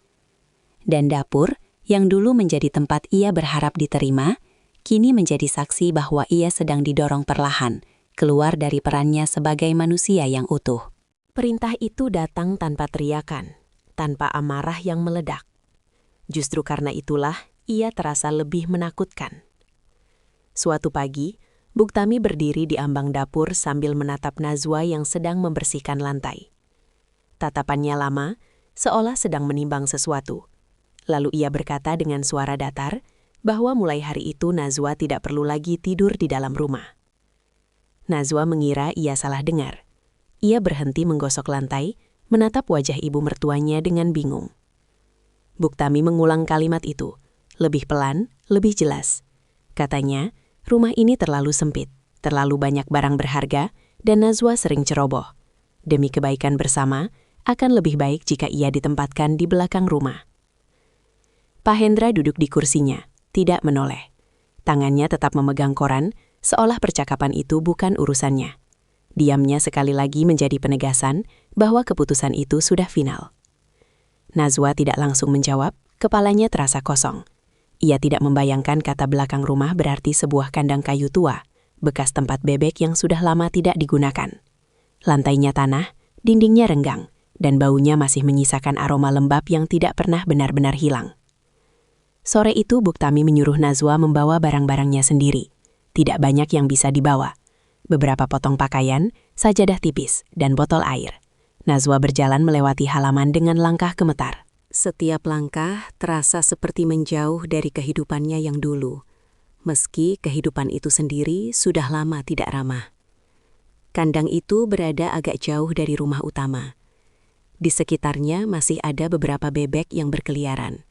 S3: Dan dapur, yang dulu menjadi tempat ia berharap diterima, kini menjadi saksi bahwa ia sedang didorong perlahan, keluar dari perannya sebagai manusia yang utuh.
S4: Perintah itu datang tanpa teriakan, tanpa amarah yang meledak. Justru karena itulah ia terasa lebih menakutkan. Suatu pagi, Buktami berdiri di ambang dapur sambil menatap Nazwa yang sedang membersihkan lantai. Tatapannya lama, seolah sedang menimbang sesuatu. Lalu ia berkata dengan suara datar bahwa mulai hari itu Nazwa tidak perlu lagi tidur di dalam rumah. Nazwa mengira ia salah dengar. Ia berhenti menggosok lantai, menatap wajah ibu mertuanya dengan bingung. Buktami mengulang kalimat itu, lebih pelan, lebih jelas. Katanya, rumah ini terlalu sempit, terlalu banyak barang berharga, dan Nazwa sering ceroboh. Demi kebaikan bersama, akan lebih baik jika ia ditempatkan di belakang rumah. Pak Hendra duduk di kursinya, tidak menoleh. Tangannya tetap memegang koran, seolah percakapan itu bukan urusannya. Diamnya sekali lagi menjadi penegasan bahwa keputusan itu sudah final. Nazwa tidak langsung menjawab, kepalanya terasa kosong. Ia tidak membayangkan kata belakang rumah berarti sebuah kandang kayu tua, bekas tempat bebek yang sudah lama tidak digunakan. Lantainya tanah, dindingnya renggang, dan baunya masih menyisakan aroma lembab yang tidak pernah benar-benar hilang. Sore itu Buktami menyuruh Nazwa membawa barang-barangnya sendiri. Tidak banyak yang bisa dibawa. Beberapa potong pakaian, sajadah tipis, dan botol air. Nazwa berjalan melewati halaman dengan langkah gemetar. Setiap langkah terasa seperti menjauh dari kehidupannya yang dulu, meski kehidupan itu sendiri sudah lama tidak ramah. Kandang itu berada agak jauh dari rumah utama. Di sekitarnya masih ada beberapa bebek yang berkeliaran.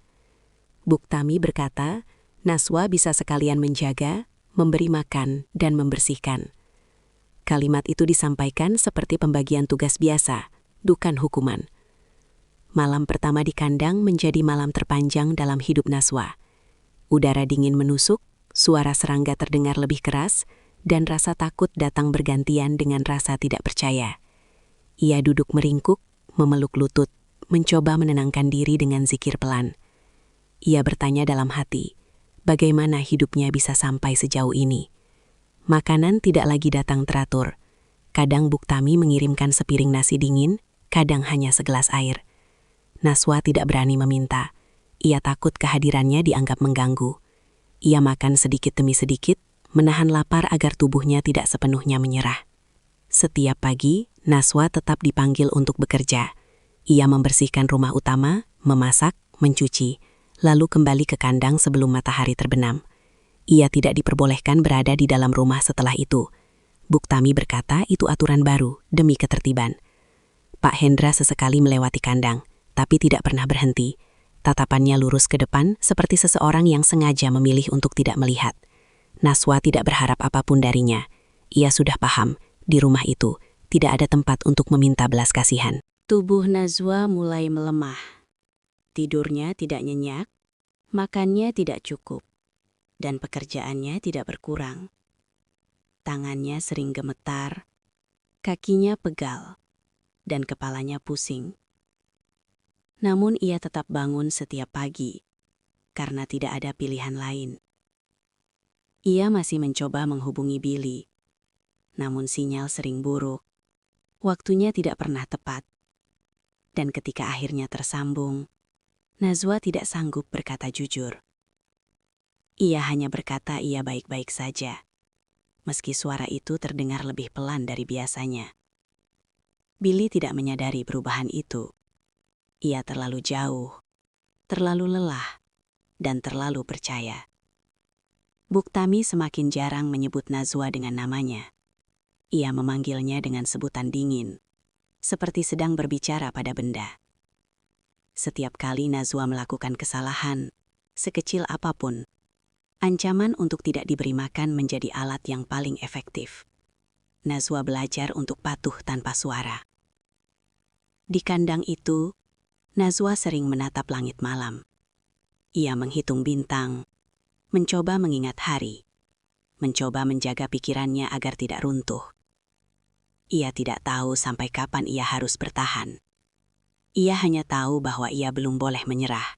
S4: Buktami berkata, Nazwa bisa sekalian menjaga, memberi makan, dan membersihkan. Kalimat itu disampaikan seperti pembagian tugas biasa, bukan hukuman. Malam pertama di kandang menjadi malam terpanjang dalam hidup Nazwa. Udara dingin menusuk, suara serangga terdengar lebih keras, dan rasa takut datang bergantian dengan rasa tidak percaya. Ia duduk meringkuk, memeluk lutut, mencoba menenangkan diri dengan zikir pelan. Ia bertanya dalam hati, bagaimana hidupnya bisa sampai sejauh ini? Makanan tidak lagi datang teratur. Kadang Buktami mengirimkan sepiring nasi dingin, kadang hanya segelas air. Nazwa tidak berani meminta. Ia takut kehadirannya dianggap mengganggu. Ia makan sedikit demi sedikit, menahan lapar agar tubuhnya tidak sepenuhnya menyerah. Setiap pagi, Nazwa tetap dipanggil untuk bekerja. Ia membersihkan rumah utama, memasak, mencuci, lalu kembali ke kandang sebelum matahari terbenam. Ia tidak diperbolehkan berada di dalam rumah setelah itu. Buktami berkata itu aturan baru demi ketertiban. Pak Hendra sesekali melewati kandang, tapi tidak pernah berhenti. Tatapannya lurus ke depan seperti seseorang yang sengaja memilih untuk tidak melihat. Nazwa tidak berharap apapun darinya. Ia sudah paham, di rumah itu tidak ada tempat untuk meminta belas kasihan.
S3: Tubuh Nazwa mulai melemah. Tidurnya tidak nyenyak, makannya tidak cukup, dan pekerjaannya tidak berkurang. Tangannya sering gemetar, kakinya pegal. dan kepalanya pusing. Namun ia tetap bangun setiap pagi, karena tidak ada pilihan lain. Ia masih mencoba menghubungi Billy, namun sinyal sering buruk. Waktunya tidak pernah tepat. Dan ketika akhirnya tersambung, Najwa tidak sanggup berkata jujur. Ia hanya berkata ia baik-baik saja, meski suara itu terdengar lebih pelan dari biasanya. Billy tidak menyadari perubahan itu. Ia terlalu jauh, terlalu lelah, dan terlalu percaya. Buktami semakin jarang menyebut Najwa dengan namanya. Ia memanggilnya dengan sebutan dingin, seperti sedang berbicara pada benda. Setiap kali Najwa melakukan kesalahan, sekecil apapun, ancaman untuk tidak diberi makan menjadi alat yang paling efektif. Najwa belajar untuk patuh tanpa suara. Di kandang itu, Najwa sering menatap langit malam. Ia menghitung bintang, mencoba mengingat hari, mencoba menjaga pikirannya agar tidak runtuh. Ia tidak tahu sampai kapan ia harus bertahan. Ia hanya tahu bahwa ia belum boleh menyerah.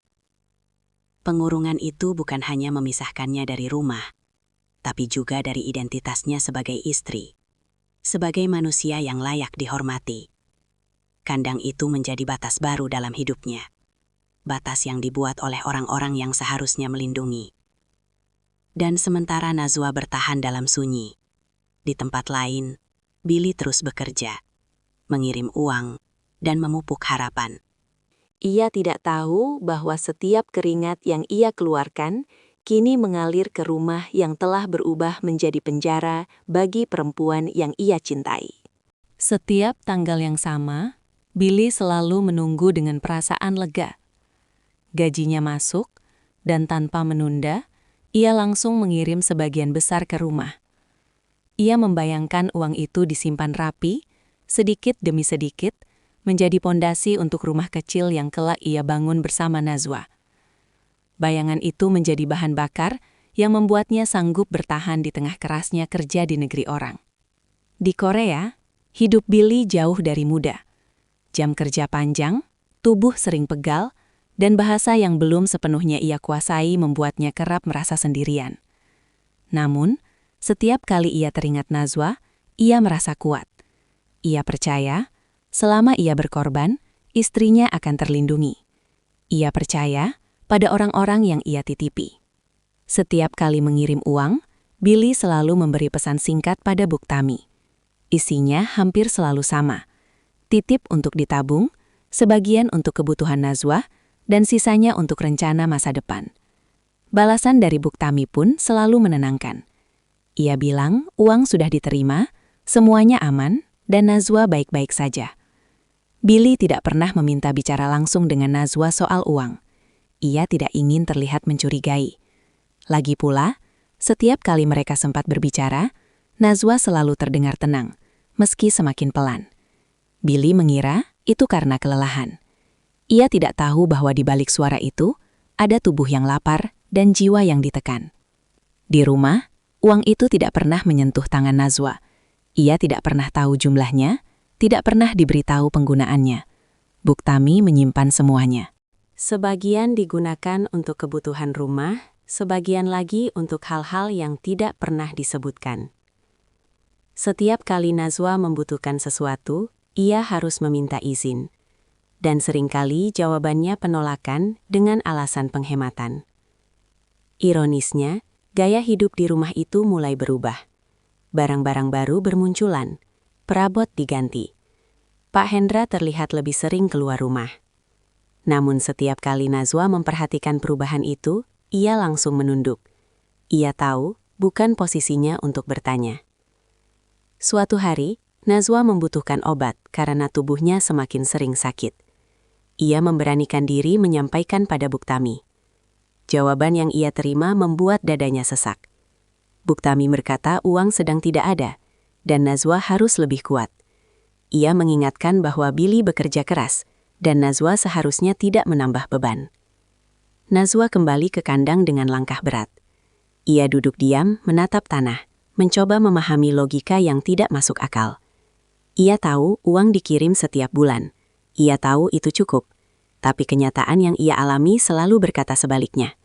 S3: Pengurungan itu bukan hanya memisahkannya dari rumah, tapi juga dari identitasnya sebagai istri, sebagai manusia yang layak dihormati. Kandang itu menjadi batas baru dalam hidupnya. Batas yang dibuat oleh orang-orang yang seharusnya melindungi. Dan sementara Najwa bertahan dalam sunyi, di tempat lain, Billy terus bekerja, mengirim uang, dan memupuk harapan.
S5: Ia tidak tahu bahwa setiap keringat yang ia keluarkan kini mengalir ke rumah yang telah berubah menjadi penjara bagi perempuan yang ia cintai.
S4: Setiap tanggal yang sama, Billy selalu menunggu dengan perasaan lega. Gajinya masuk, dan tanpa menunda, ia langsung mengirim sebagian besar ke rumah. Ia membayangkan uang itu disimpan rapi, sedikit demi sedikit, menjadi pondasi untuk rumah kecil yang kelak ia bangun bersama Najwa. Bayangan itu menjadi bahan bakar yang membuatnya sanggup bertahan di tengah kerasnya kerja di negeri orang. Di Korea, hidup Billy jauh dari mudah. Jam kerja panjang, tubuh sering pegal, dan bahasa yang belum sepenuhnya ia kuasai membuatnya kerap merasa sendirian. Namun, setiap kali ia teringat Najwa, ia merasa kuat. Ia percaya, selama ia berkorban, istrinya akan terlindungi. Ia percaya pada orang-orang yang ia titipi. Setiap kali mengirim uang, Billy selalu memberi pesan singkat pada Buktami. Isinya hampir selalu sama. Titip untuk ditabung, sebagian untuk kebutuhan Najwa, dan sisanya untuk rencana masa depan. Balasan dari Buktami pun selalu menenangkan. Ia bilang uang sudah diterima, semuanya aman, dan Najwa baik-baik saja. Billy tidak pernah meminta bicara langsung dengan Najwa soal uang. Ia tidak ingin terlihat mencurigai. Lagi pula, setiap kali mereka sempat berbicara, Najwa selalu terdengar tenang, meski semakin pelan. Billy mengira itu karena kelelahan. Ia tidak tahu bahwa di balik suara itu, ada tubuh yang lapar dan jiwa yang ditekan. Di rumah, uang itu tidak pernah menyentuh tangan Najwa. Ia tidak pernah tahu jumlahnya, tidak pernah diberitahu penggunaannya. Buktami menyimpan semuanya. Sebagian digunakan untuk kebutuhan rumah, sebagian lagi untuk hal-hal yang tidak pernah disebutkan. Setiap kali Najwa membutuhkan sesuatu, ia harus meminta izin. Dan seringkali jawabannya penolakan dengan alasan penghematan. Ironisnya, gaya hidup di rumah itu mulai berubah. Barang-barang baru bermunculan, perabot diganti. Pak Hendra terlihat lebih sering keluar rumah. Namun setiap kali Najwa memperhatikan perubahan itu, ia langsung menunduk. Ia tahu bukan posisinya untuk bertanya. Suatu hari, Najwa membutuhkan obat karena tubuhnya semakin sering sakit. Ia memberanikan diri menyampaikan pada Buktami. Jawaban yang ia terima membuat dadanya sesak. Buktami berkata uang sedang tidak ada, dan Najwa harus lebih kuat. Ia mengingatkan bahwa Billy bekerja keras, dan Najwa seharusnya tidak menambah beban. Najwa kembali ke kandang dengan langkah berat. Ia duduk diam, menatap tanah, mencoba memahami logika yang tidak masuk akal.
S3: Ia tahu uang dikirim setiap bulan. Ia tahu itu cukup. Tapi kenyataan yang ia alami selalu berkata sebaliknya.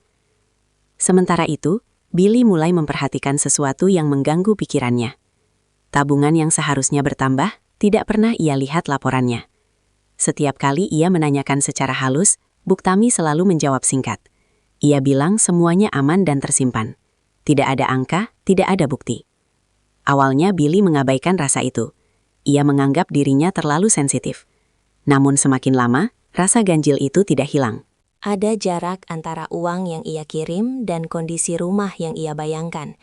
S3: Sementara itu, Billy mulai memperhatikan sesuatu yang mengganggu pikirannya. Tabungan yang seharusnya bertambah, tidak pernah ia lihat laporannya. Setiap kali ia menanyakan secara halus, Buktami selalu menjawab singkat. Ia bilang semuanya aman dan tersimpan. Tidak ada angka, tidak ada bukti. Awalnya Billy mengabaikan rasa itu. Ia menganggap dirinya terlalu sensitif. Namun semakin lama, rasa ganjil itu tidak hilang.
S4: Ada jarak antara uang yang ia kirim dan kondisi rumah yang ia bayangkan.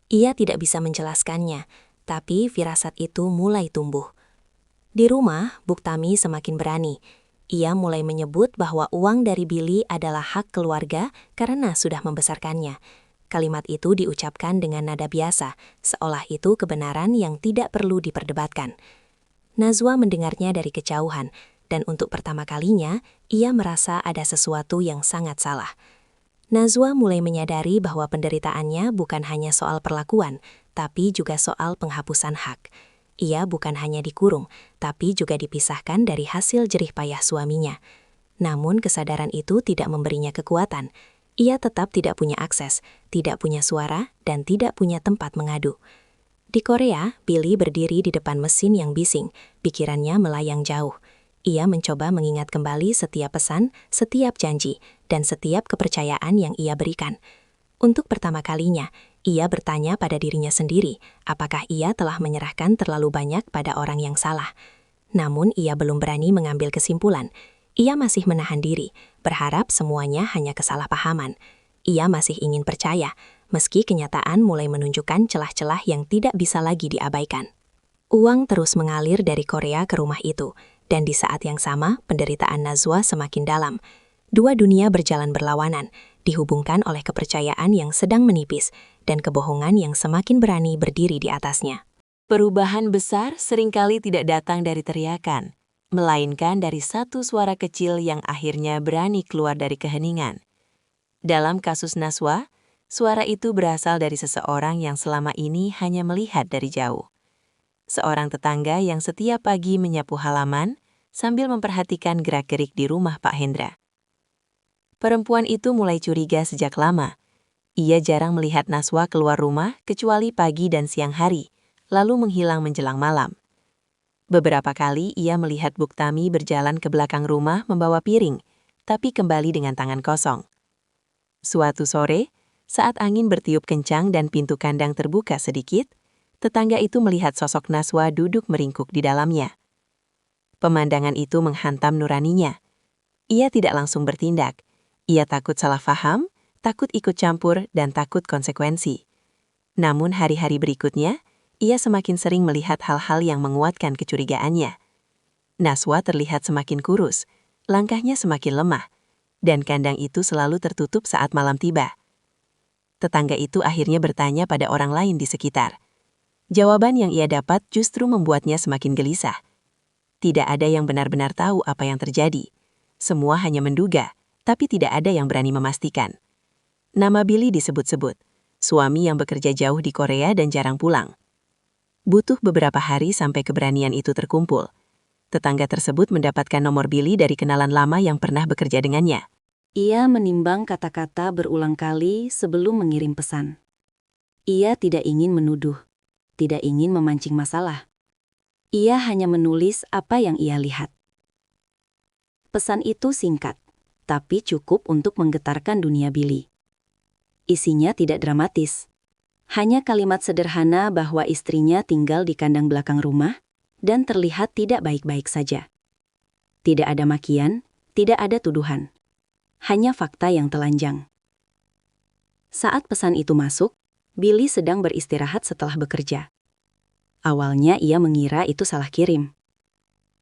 S4: Ia tidak bisa menjelaskannya, tapi firasat itu mulai tumbuh. Di rumah, Buktami semakin berani. Ia mulai menyebut bahwa uang dari Billy adalah hak keluarga karena sudah membesarkannya. Kalimat itu diucapkan dengan nada biasa, seolah itu kebenaran yang tidak perlu diperdebatkan. Nazwa mendengarnya dari kejauhan, dan untuk pertama kalinya, ia merasa ada sesuatu yang sangat salah. Nazwa mulai menyadari bahwa penderitaannya bukan hanya soal perlakuan, tapi juga soal penghapusan hak. Ia bukan hanya dikurung, tapi juga dipisahkan dari hasil jerih payah suaminya. Namun kesadaran itu tidak memberinya kekuatan. Ia tetap tidak punya akses, tidak punya suara, dan tidak punya tempat mengadu. Di Korea, Billy berdiri di depan mesin yang bising, pikirannya melayang jauh. Ia mencoba mengingat kembali setiap pesan, setiap janji, dan setiap kepercayaan yang ia berikan. Untuk pertama kalinya, ia bertanya pada dirinya sendiri, apakah ia telah menyerahkan terlalu banyak pada orang yang salah. Namun ia belum berani mengambil kesimpulan. Ia masih menahan diri, berharap semuanya hanya kesalahpahaman. Ia masih ingin percaya, meski kenyataan mulai menunjukkan celah-celah yang tidak bisa lagi diabaikan. Uang terus mengalir dari Korea ke rumah itu, dan di saat yang sama, penderitaan Nazwa semakin dalam. Dua dunia berjalan berlawanan, dihubungkan oleh kepercayaan yang sedang menipis, dan kebohongan yang semakin berani berdiri di atasnya.
S5: Perubahan besar seringkali tidak datang dari teriakan, melainkan dari satu suara kecil yang akhirnya berani keluar dari keheningan. Dalam kasus Nazwa, suara itu berasal dari seseorang yang selama ini hanya melihat dari jauh. Seorang tetangga yang setiap pagi menyapu halaman sambil memperhatikan gerak-gerik di rumah Pak Hendra. Perempuan itu mulai curiga sejak lama. Ia jarang melihat Nazwa keluar rumah kecuali pagi dan siang hari, lalu menghilang menjelang malam. Beberapa kali ia melihat Buktami berjalan ke belakang rumah membawa piring, tapi kembali dengan tangan kosong. Suatu sore, saat angin bertiup kencang dan pintu kandang terbuka sedikit, tetangga itu melihat sosok Nazwa duduk meringkuk di dalamnya. Pemandangan itu menghantam nuraninya. Ia tidak langsung bertindak. Ia takut salah faham, takut ikut campur, dan takut konsekuensi. Namun hari-hari berikutnya, ia semakin sering melihat hal-hal yang menguatkan kecurigaannya. Nazwa terlihat semakin kurus, langkahnya semakin lemah, dan kandang itu selalu tertutup saat malam tiba. Tetangga itu akhirnya bertanya pada orang lain di sekitar. Jawaban yang ia dapat justru membuatnya semakin gelisah. Tidak ada yang benar-benar tahu apa yang terjadi. Semua hanya menduga, tapi tidak ada yang berani memastikan. Nama Billy disebut-sebut, suami yang bekerja jauh di Korea dan jarang pulang. Butuh beberapa hari sampai keberanian itu terkumpul. Tetangga tersebut mendapatkan nomor Billy dari kenalan lama yang pernah bekerja dengannya.
S3: Ia menimbang kata-kata berulang kali sebelum mengirim pesan. Ia tidak ingin menuduh, tidak ingin memancing masalah. Ia hanya menulis apa yang ia lihat. Pesan itu singkat, tapi cukup untuk menggetarkan dunia Billy. Isinya tidak dramatis. Hanya kalimat sederhana bahwa istrinya tinggal di kandang belakang rumah dan terlihat tidak baik-baik saja. Tidak ada makian, tidak ada tuduhan. Hanya fakta yang telanjang. Saat pesan itu masuk, Billy sedang beristirahat setelah bekerja. Awalnya ia mengira itu salah kirim.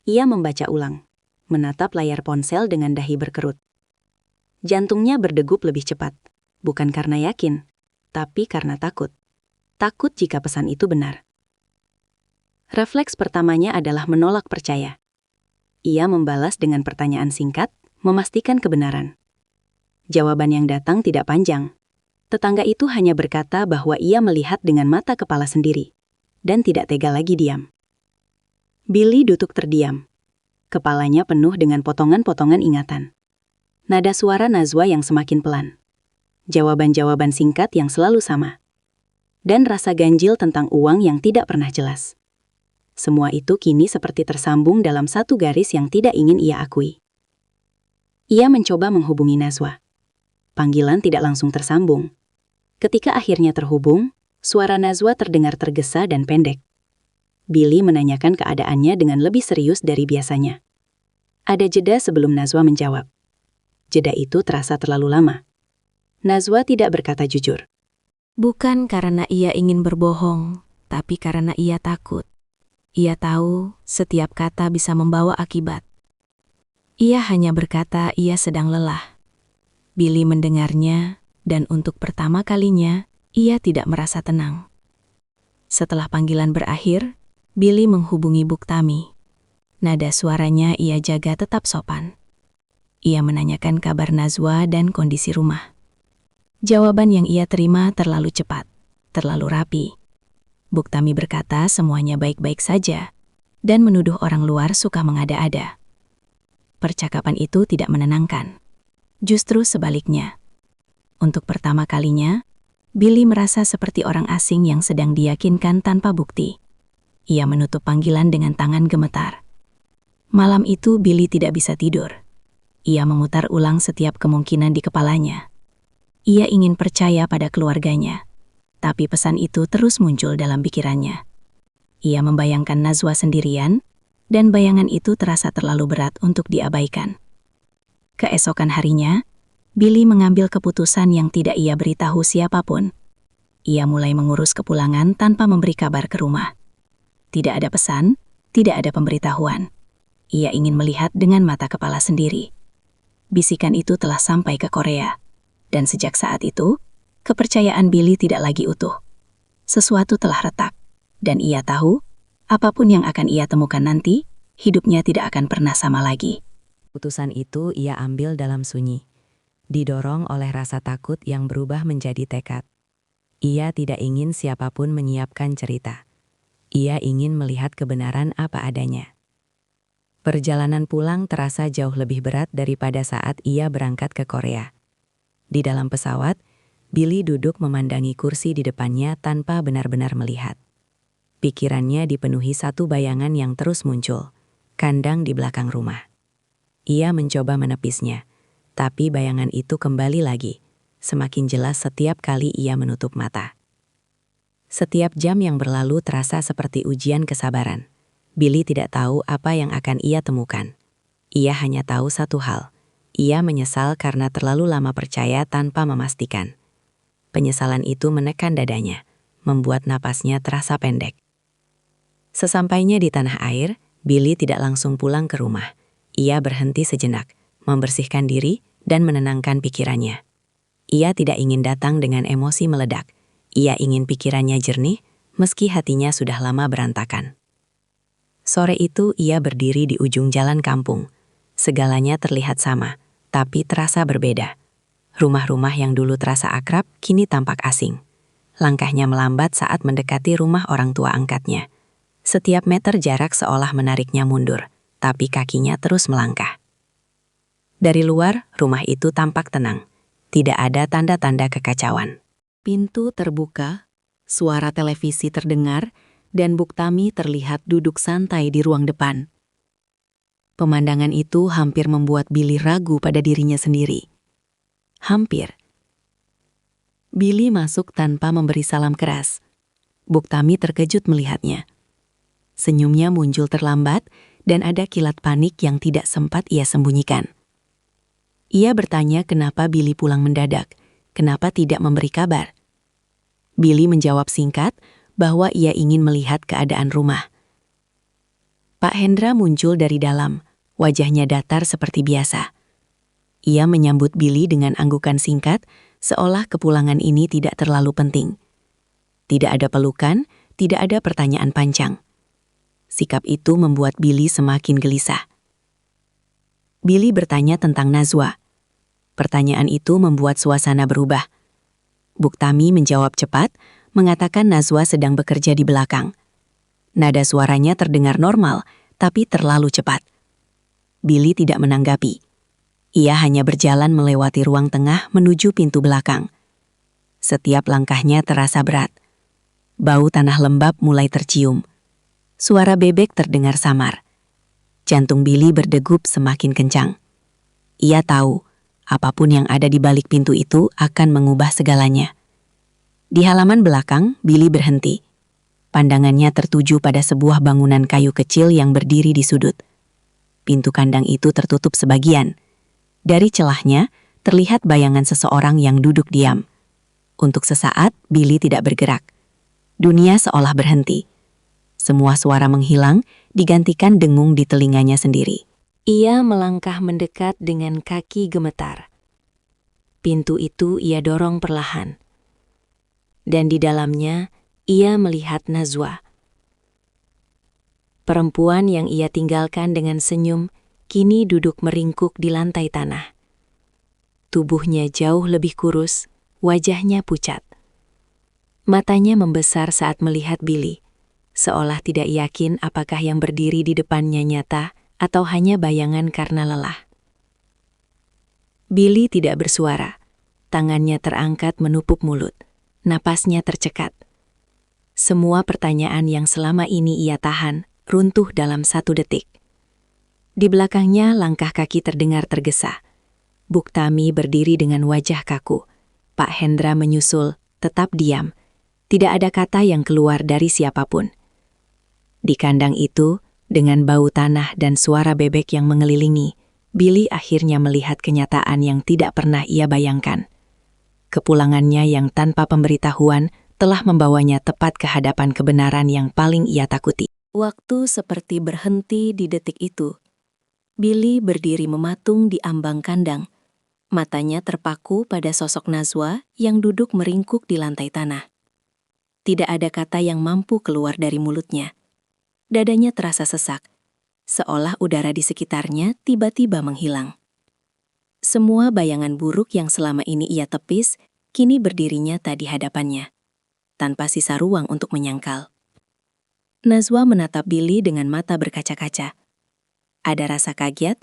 S3: Ia membaca ulang, menatap layar ponsel dengan dahi berkerut. Jantungnya berdegup lebih cepat, bukan karena yakin, tapi karena takut. Takut jika pesan itu benar. Refleks pertamanya adalah menolak percaya. Ia membalas dengan pertanyaan singkat, memastikan kebenaran. Jawaban yang datang tidak panjang. Tetangga itu hanya berkata bahwa ia melihat dengan mata kepala sendiri, dan tidak tega lagi diam. Billy duduk terdiam. Kepalanya penuh dengan potongan-potongan ingatan. Nada suara Najwa yang semakin pelan. Jawaban-jawaban singkat yang selalu sama. Dan rasa ganjil tentang uang yang tidak pernah jelas. Semua itu kini seperti tersambung dalam satu garis yang tidak ingin ia akui. Ia mencoba menghubungi Najwa. Panggilan tidak langsung tersambung. Ketika akhirnya terhubung, suara Najwa terdengar tergesa dan pendek. Billy menanyakan keadaannya dengan lebih serius dari biasanya. Ada jeda sebelum Najwa menjawab. Jeda itu terasa terlalu lama. Najwa tidak berkata jujur.
S4: Bukan karena ia ingin berbohong, tapi karena ia takut. Ia tahu setiap kata bisa membawa akibat. Ia hanya berkata ia sedang lelah. Billy mendengarnya, dan untuk pertama kalinya, ia tidak merasa tenang. Setelah panggilan berakhir, Billy menghubungi Buktami. Nada suaranya ia jaga tetap sopan. Ia menanyakan kabar Najwa dan kondisi rumah. Jawaban yang ia terima terlalu cepat, terlalu rapi. Buktami berkata semuanya baik-baik saja, dan menuduh orang luar suka mengada-ada. Percakapan itu tidak menenangkan. Justru sebaliknya. Untuk pertama kalinya, Billy merasa seperti orang asing yang sedang diyakinkan tanpa bukti. Ia menutup panggilan dengan tangan gemetar. Malam itu Billy tidak bisa tidur. Ia memutar ulang setiap kemungkinan di kepalanya. Ia ingin percaya pada keluarganya, tapi pesan itu terus muncul dalam pikirannya. Ia membayangkan Najwa sendirian, dan bayangan itu terasa terlalu berat untuk diabaikan. Keesokan harinya, Billy mengambil keputusan yang tidak ia beritahu siapapun. Ia mulai mengurus kepulangan tanpa memberi kabar ke rumah. Tidak ada pesan, tidak ada pemberitahuan. Ia ingin melihat dengan mata kepala sendiri. Bisikan itu telah sampai ke Korea. Dan sejak saat itu, kepercayaan Billy tidak lagi utuh. Sesuatu telah retak. Dan ia tahu, apapun yang akan ia temukan nanti, hidupnya tidak akan pernah sama lagi.
S5: Keputusan itu ia ambil dalam sunyi. Didorong oleh rasa takut yang berubah menjadi tekad. Ia tidak ingin siapapun menyiapkan cerita. Ia ingin melihat kebenaran apa adanya. Perjalanan pulang terasa jauh lebih berat daripada saat ia berangkat ke Korea. Di dalam pesawat, Billy duduk memandangi kursi di depannya tanpa benar-benar melihat. Pikirannya dipenuhi satu bayangan yang terus muncul, kandang di belakang rumah. Ia mencoba menepisnya, tapi bayangan itu kembali lagi, semakin jelas setiap kali ia menutup mata. Setiap jam yang berlalu terasa seperti ujian kesabaran. Billy tidak tahu apa yang akan ia temukan. Ia hanya tahu satu hal. Ia menyesal karena terlalu lama percaya tanpa memastikan. Penyesalan itu menekan dadanya, membuat napasnya terasa pendek. Sesampainya di tanah air, Billy tidak langsung pulang ke rumah. Ia berhenti sejenak, membersihkan diri, dan menenangkan pikirannya. Ia tidak ingin datang dengan emosi meledak. Ia ingin pikirannya jernih, meski hatinya sudah lama berantakan. Sore itu ia berdiri di ujung jalan kampung. Segalanya terlihat sama, tapi terasa berbeda. Rumah-rumah yang dulu terasa akrab, kini tampak asing. Langkahnya melambat saat mendekati rumah orang tua angkatnya. Setiap meter jarak seolah menariknya mundur, tapi kakinya terus melangkah. Dari luar, rumah itu tampak tenang. Tidak ada tanda-tanda kekacauan. Pintu terbuka, suara televisi terdengar, dan Buktami terlihat duduk santai di ruang depan. Pemandangan itu hampir membuat Billy ragu pada dirinya sendiri. Hampir. Billy masuk tanpa memberi salam keras. Buktami terkejut melihatnya. Senyumnya muncul terlambat, dan ada kilat panik yang tidak sempat ia sembunyikan. Ia bertanya kenapa Billy pulang mendadak, kenapa tidak memberi kabar. Billy menjawab singkat bahwa ia ingin melihat keadaan rumah. Pak Hendra muncul dari dalam, wajahnya datar seperti biasa. Ia menyambut Billy dengan anggukan singkat, seolah kepulangan ini tidak terlalu penting. Tidak ada pelukan, tidak ada pertanyaan panjang. Sikap itu membuat Billy semakin gelisah. Billy bertanya tentang Najwa. Pertanyaan itu membuat suasana berubah. Buktami menjawab cepat, mengatakan Najwa sedang bekerja di belakang. Nada suaranya terdengar normal,
S3: tapi terlalu cepat. Billy tidak menanggapi. Ia hanya berjalan melewati ruang tengah menuju pintu belakang. Setiap langkahnya terasa berat. Bau tanah lembab mulai tercium. Suara bebek terdengar samar. Jantung Billy berdegup semakin kencang. Ia tahu, apapun yang ada di balik pintu itu akan mengubah segalanya. Di halaman belakang, Billy berhenti. Pandangannya tertuju pada sebuah bangunan kayu kecil yang berdiri di sudut. Pintu kandang itu tertutup sebagian. Dari celahnya, terlihat bayangan seseorang yang duduk diam. Untuk sesaat, Billy tidak bergerak. Dunia seolah berhenti. Semua suara menghilang, digantikan dengung di telinganya sendiri. Ia melangkah mendekat dengan kaki gemetar. Pintu itu ia dorong perlahan. Dan di dalamnya, ia melihat Najwa. Perempuan yang ia tinggalkan dengan senyum, kini duduk meringkuk di lantai tanah. Tubuhnya jauh lebih kurus, wajahnya pucat. Matanya membesar saat melihat Billy, seolah tidak yakin apakah yang berdiri di depannya nyata atau hanya bayangan karena lelah. Billy tidak bersuara, tangannya terangkat menupuk mulut, napasnya tercekat. Semua pertanyaan yang selama ini ia tahan runtuh dalam 1 detik. Di belakangnya langkah kaki terdengar tergesa. Buktami berdiri dengan wajah kaku. Pak Hendra menyusul, tetap diam. Tidak ada kata yang keluar dari siapapun. Di kandang itu, dengan bau tanah dan suara bebek yang mengelilingi, Billy akhirnya melihat kenyataan yang tidak pernah ia bayangkan. Kepulangannya yang tanpa pemberitahuan telah membawanya tepat ke hadapan kebenaran yang paling ia takuti. Waktu seperti berhenti di detik itu. Billy berdiri mematung di ambang kandang. Matanya terpaku pada sosok Najwa yang duduk meringkuk di lantai tanah. Tidak ada kata yang mampu keluar dari mulutnya. Dadanya terasa sesak, seolah udara di sekitarnya tiba-tiba menghilang. Semua bayangan buruk yang selama ini ia tepis, kini berdiri nyata di hadapannya, tanpa sisa ruang untuk menyangkal. Najwa menatap Billy dengan mata berkaca-kaca. Ada rasa kaget,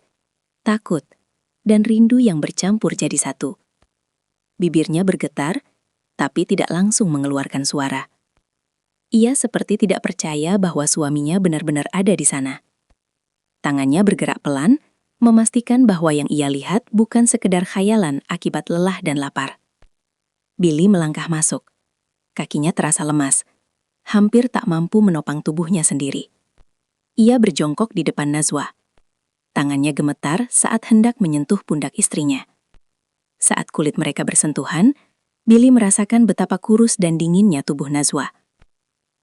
S3: takut, dan rindu yang bercampur jadi satu. Bibirnya bergetar, tapi tidak langsung mengeluarkan suara. Ia seperti tidak percaya bahwa suaminya benar-benar ada di sana. Tangannya bergerak pelan, memastikan bahwa yang ia lihat bukan sekedar khayalan akibat lelah dan lapar. Billy melangkah masuk. Kakinya terasa lemas, hampir tak mampu menopang tubuhnya sendiri. Ia berjongkok di depan Najwa. Tangannya gemetar saat hendak menyentuh pundak istrinya. Saat kulit mereka bersentuhan, Billy merasakan betapa kurus dan dinginnya tubuh Najwa.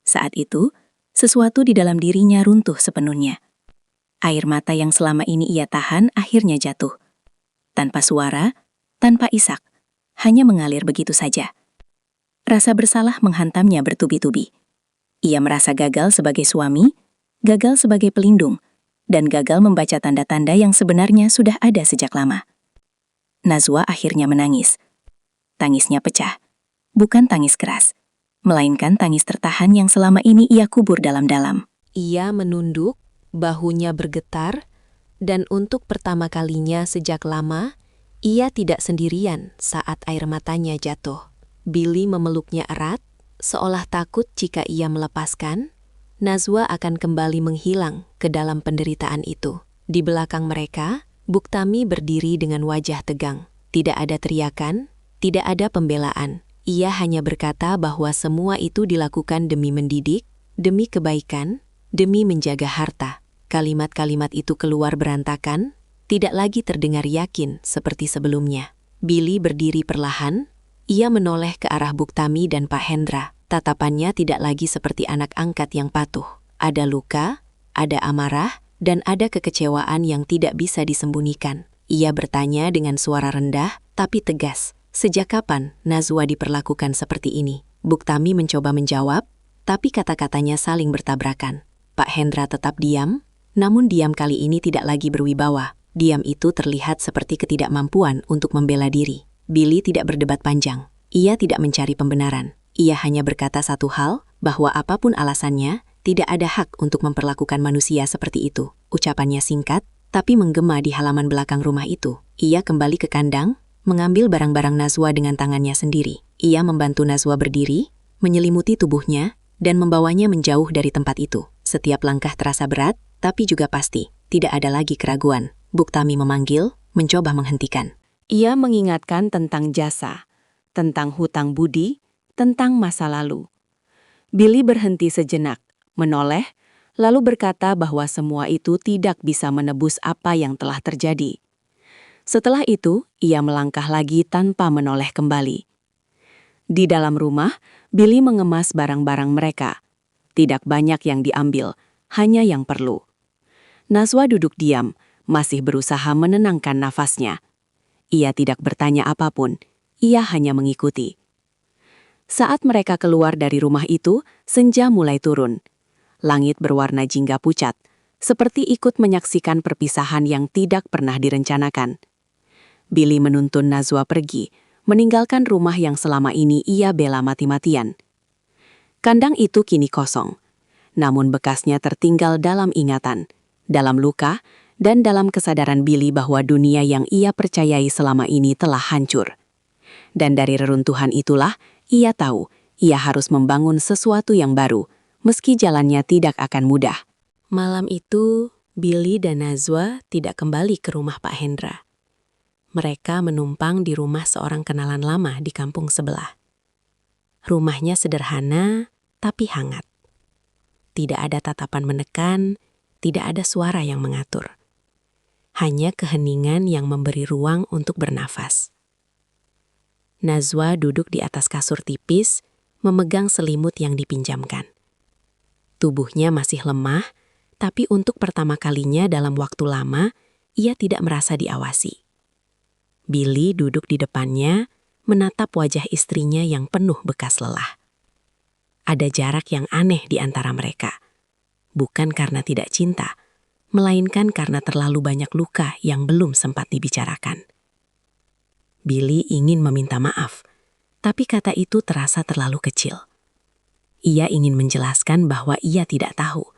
S3: Saat itu, sesuatu di dalam dirinya runtuh sepenuhnya. Air mata yang selama ini ia tahan akhirnya jatuh. Tanpa suara, tanpa isak, hanya mengalir begitu saja. Rasa bersalah menghantamnya bertubi-tubi. Ia merasa gagal sebagai suami, gagal sebagai pelindung, dan gagal membaca tanda-tanda yang sebenarnya sudah ada sejak lama. Najwa akhirnya menangis. Tangisnya pecah, bukan tangis keras, melainkan tangis tertahan yang selama ini ia kubur dalam-dalam.
S4: Ia menunduk, bahunya bergetar, dan untuk pertama kalinya sejak lama, ia tidak sendirian saat air matanya jatuh. Billy memeluknya erat, seolah takut jika ia melepaskan, Najwa akan kembali menghilang ke dalam penderitaan itu. Di belakang mereka, Buktami berdiri dengan wajah tegang. Tidak ada teriakan, tidak ada pembelaan. Ia hanya berkata bahwa semua itu dilakukan demi mendidik, demi kebaikan, demi menjaga harta. Kalimat-kalimat itu keluar berantakan, tidak lagi terdengar yakin seperti sebelumnya. Billy berdiri perlahan. Ia menoleh ke arah Buktami dan Pak Hendra. Tatapannya tidak lagi seperti anak angkat yang patuh. Ada luka, ada amarah, dan ada kekecewaan yang tidak bisa disembunyikan. Ia bertanya dengan suara rendah, tapi tegas. Sejak kapan Najwa diperlakukan seperti ini? Buktami mencoba menjawab, tapi kata-katanya saling bertabrakan. Pak Hendra tetap diam, namun diam kali ini tidak lagi berwibawa. Diam itu terlihat seperti ketidakmampuan untuk membela diri. Billy tidak berdebat panjang. Ia tidak mencari pembenaran. Ia hanya berkata satu hal, bahwa apapun alasannya,
S3: tidak ada hak untuk memperlakukan manusia seperti itu. Ucapannya singkat, tapi menggema di halaman belakang rumah itu. Ia kembali ke kandang, mengambil barang-barang Najwa dengan tangannya sendiri. Ia membantu Najwa berdiri, menyelimuti tubuhnya, dan membawanya menjauh dari tempat itu. Setiap langkah terasa berat, tapi juga pasti. Tidak ada lagi keraguan. Buktami memanggil, mencoba menghentikan.
S4: Ia mengingatkan tentang jasa, tentang hutang budi, tentang masa lalu. Billy berhenti sejenak, menoleh, lalu berkata bahwa semua itu tidak bisa menebus apa yang telah terjadi. Setelah itu, ia melangkah lagi tanpa menoleh kembali. Di dalam rumah, Billy mengemas barang-barang mereka. Tidak banyak yang diambil, hanya yang perlu. Najwa duduk diam, masih berusaha menenangkan nafasnya. Ia tidak bertanya apapun, ia hanya mengikuti. Saat mereka keluar dari rumah itu, senja mulai turun. Langit berwarna jingga pucat, seperti ikut menyaksikan perpisahan yang tidak pernah direncanakan. Billy menuntun Najwa pergi, meninggalkan rumah yang selama ini ia bela mati-matian. Kandang itu kini kosong, namun bekasnya tertinggal dalam ingatan, dalam luka, dan dalam kesadaran Billy bahwa dunia yang ia percayai selama ini telah hancur. Dan dari reruntuhan itulah, ia tahu ia harus membangun sesuatu yang baru, meski jalannya tidak akan mudah. Malam itu, Billy dan Najwa tidak kembali ke rumah Pak Hendra. Mereka menumpang di rumah seorang kenalan lama di kampung sebelah. Rumahnya sederhana, tapi hangat. Tidak ada tatapan menekan, tidak ada suara yang mengatur. Hanya keheningan yang memberi ruang untuk bernafas. Najwa duduk di atas kasur tipis, memegang selimut yang dipinjamkan. Tubuhnya masih lemah, tapi untuk pertama kalinya dalam waktu lama, ia tidak merasa diawasi. Billy duduk di depannya, menatap wajah istrinya yang penuh bekas lelah. Ada jarak yang aneh di antara mereka. Bukan karena tidak cinta, melainkan karena terlalu banyak luka yang belum sempat dibicarakan. Billy ingin meminta maaf, tapi kata itu terasa terlalu kecil. Ia ingin menjelaskan bahwa ia tidak tahu,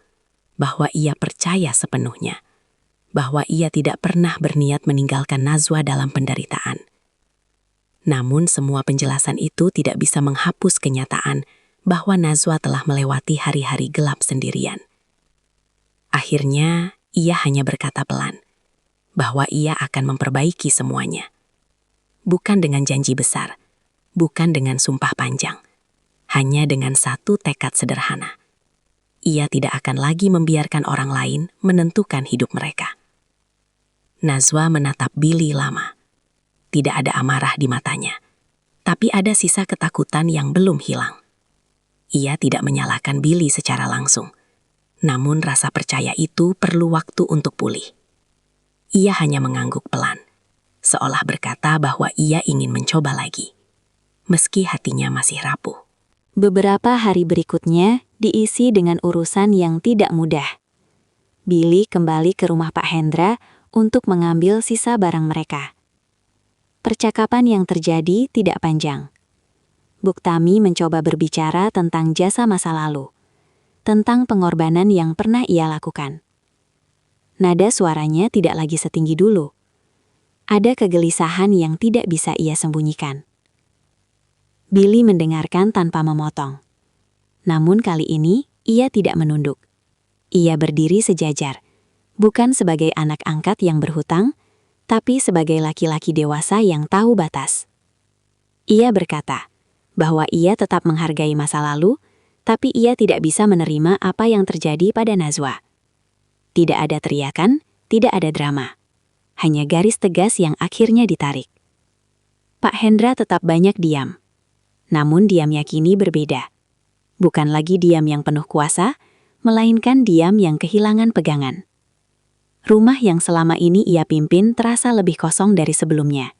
S4: bahwa ia percaya sepenuhnya, bahwa ia tidak pernah berniat meninggalkan Najwa dalam penderitaan. Namun semua penjelasan itu tidak bisa menghapus kenyataan bahwa Najwa telah melewati hari-hari gelap sendirian. Akhirnya, ia hanya berkata pelan, bahwa ia akan memperbaiki semuanya. Bukan dengan janji besar, bukan dengan sumpah panjang, hanya dengan satu tekad sederhana. Ia tidak akan lagi membiarkan orang lain menentukan hidup mereka. Najwa menatap Billy lama. Tidak ada amarah di matanya, tapi ada sisa ketakutan yang belum hilang. Ia tidak menyalahkan Billy secara langsung, namun rasa percaya itu perlu waktu untuk pulih. Ia hanya mengangguk pelan, seolah berkata bahwa ia ingin mencoba lagi, meski hatinya masih rapuh.
S6: Beberapa hari berikutnya diisi dengan urusan yang tidak mudah. Billy kembali ke rumah Pak Hendra untuk mengambil sisa barang mereka. Percakapan yang terjadi tidak panjang. Buktami mencoba berbicara tentang jasa masa lalu, tentang pengorbanan yang pernah ia lakukan. Nada suaranya tidak lagi setinggi dulu. Ada kegelisahan yang tidak bisa ia sembunyikan. Billy mendengarkan tanpa memotong. Namun kali ini, ia tidak menunduk. Ia berdiri sejajar, bukan sebagai anak angkat yang berhutang, tapi sebagai laki-laki dewasa yang tahu batas. Ia berkata bahwa ia tetap menghargai masa lalu, tapi ia tidak bisa menerima apa yang terjadi pada Najwa. Tidak ada teriakan, tidak ada drama. Hanya garis tegas yang akhirnya ditarik. Pak Hendra tetap banyak diam. Namun diamnya kini berbeda. Bukan lagi diam yang penuh kuasa, melainkan diam yang kehilangan pegangan. Rumah yang selama ini ia pimpin terasa lebih kosong dari sebelumnya.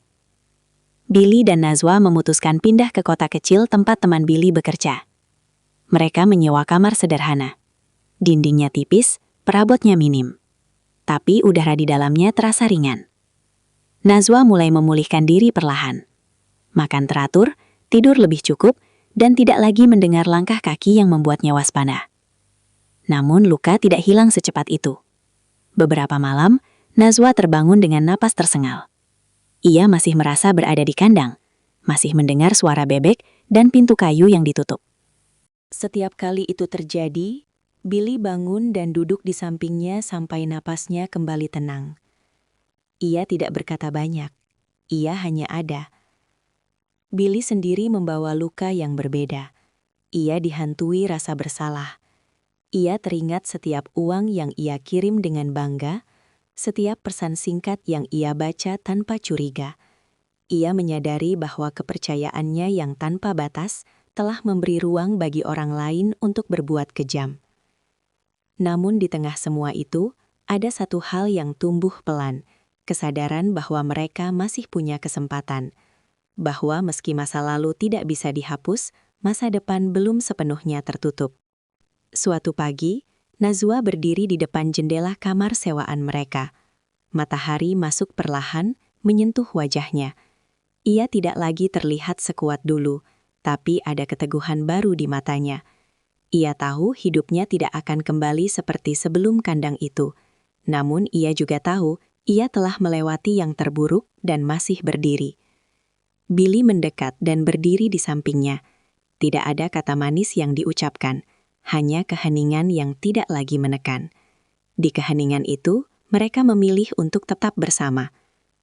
S6: Billy dan Najwa memutuskan pindah ke kota kecil tempat teman Billy bekerja. Mereka menyewa kamar sederhana. Dindingnya tipis, perabotnya minim. Tapi udara di dalamnya terasa ringan. Najwa mulai memulihkan diri perlahan. Makan teratur, tidur lebih cukup, dan tidak lagi mendengar langkah kaki yang membuatnya waspada. Namun luka tidak hilang secepat itu. Beberapa malam, Najwa terbangun dengan napas tersengal. Ia masih merasa berada di kandang, masih mendengar suara bebek dan pintu kayu yang ditutup.
S3: Setiap kali itu terjadi, Billy bangun dan duduk di sampingnya sampai napasnya kembali tenang. Ia tidak berkata banyak, ia hanya ada. Billy sendiri membawa luka yang berbeda. Ia dihantui rasa bersalah. Ia teringat setiap uang yang ia kirim dengan bangga, setiap pesan singkat yang ia baca tanpa curiga. Ia menyadari bahwa kepercayaannya yang tanpa batas telah memberi ruang bagi orang lain untuk berbuat kejam. Namun di tengah semua itu, ada satu hal yang tumbuh pelan, kesadaran bahwa mereka masih punya kesempatan, bahwa meski masa lalu tidak bisa dihapus, masa depan belum sepenuhnya tertutup. Suatu pagi, Najwa berdiri di depan jendela kamar sewaan mereka. Matahari masuk perlahan, menyentuh wajahnya. Ia tidak lagi terlihat sekuat dulu, tapi ada keteguhan baru di matanya. Ia tahu hidupnya tidak akan kembali seperti sebelum kandang itu. Namun ia juga tahu ia telah melewati yang terburuk dan masih berdiri. Billy mendekat dan berdiri di sampingnya. Tidak ada kata manis yang diucapkan, hanya keheningan yang tidak lagi menekan. Di keheningan itu, mereka memilih untuk tetap bersama.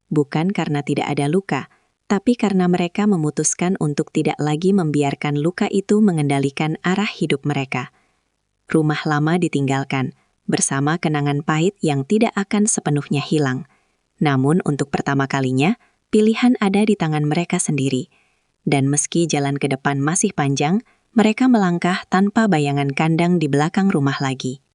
S3: Bukan karena tidak ada luka, tapi karena mereka memutuskan untuk tidak lagi membiarkan luka itu mengendalikan arah hidup mereka. Rumah lama ditinggalkan, bersama kenangan pahit yang tidak akan sepenuhnya hilang. Namun untuk pertama kalinya, pilihan ada di tangan mereka sendiri. Dan meski jalan ke depan masih panjang, mereka melangkah tanpa bayangan kandang di belakang rumah lagi.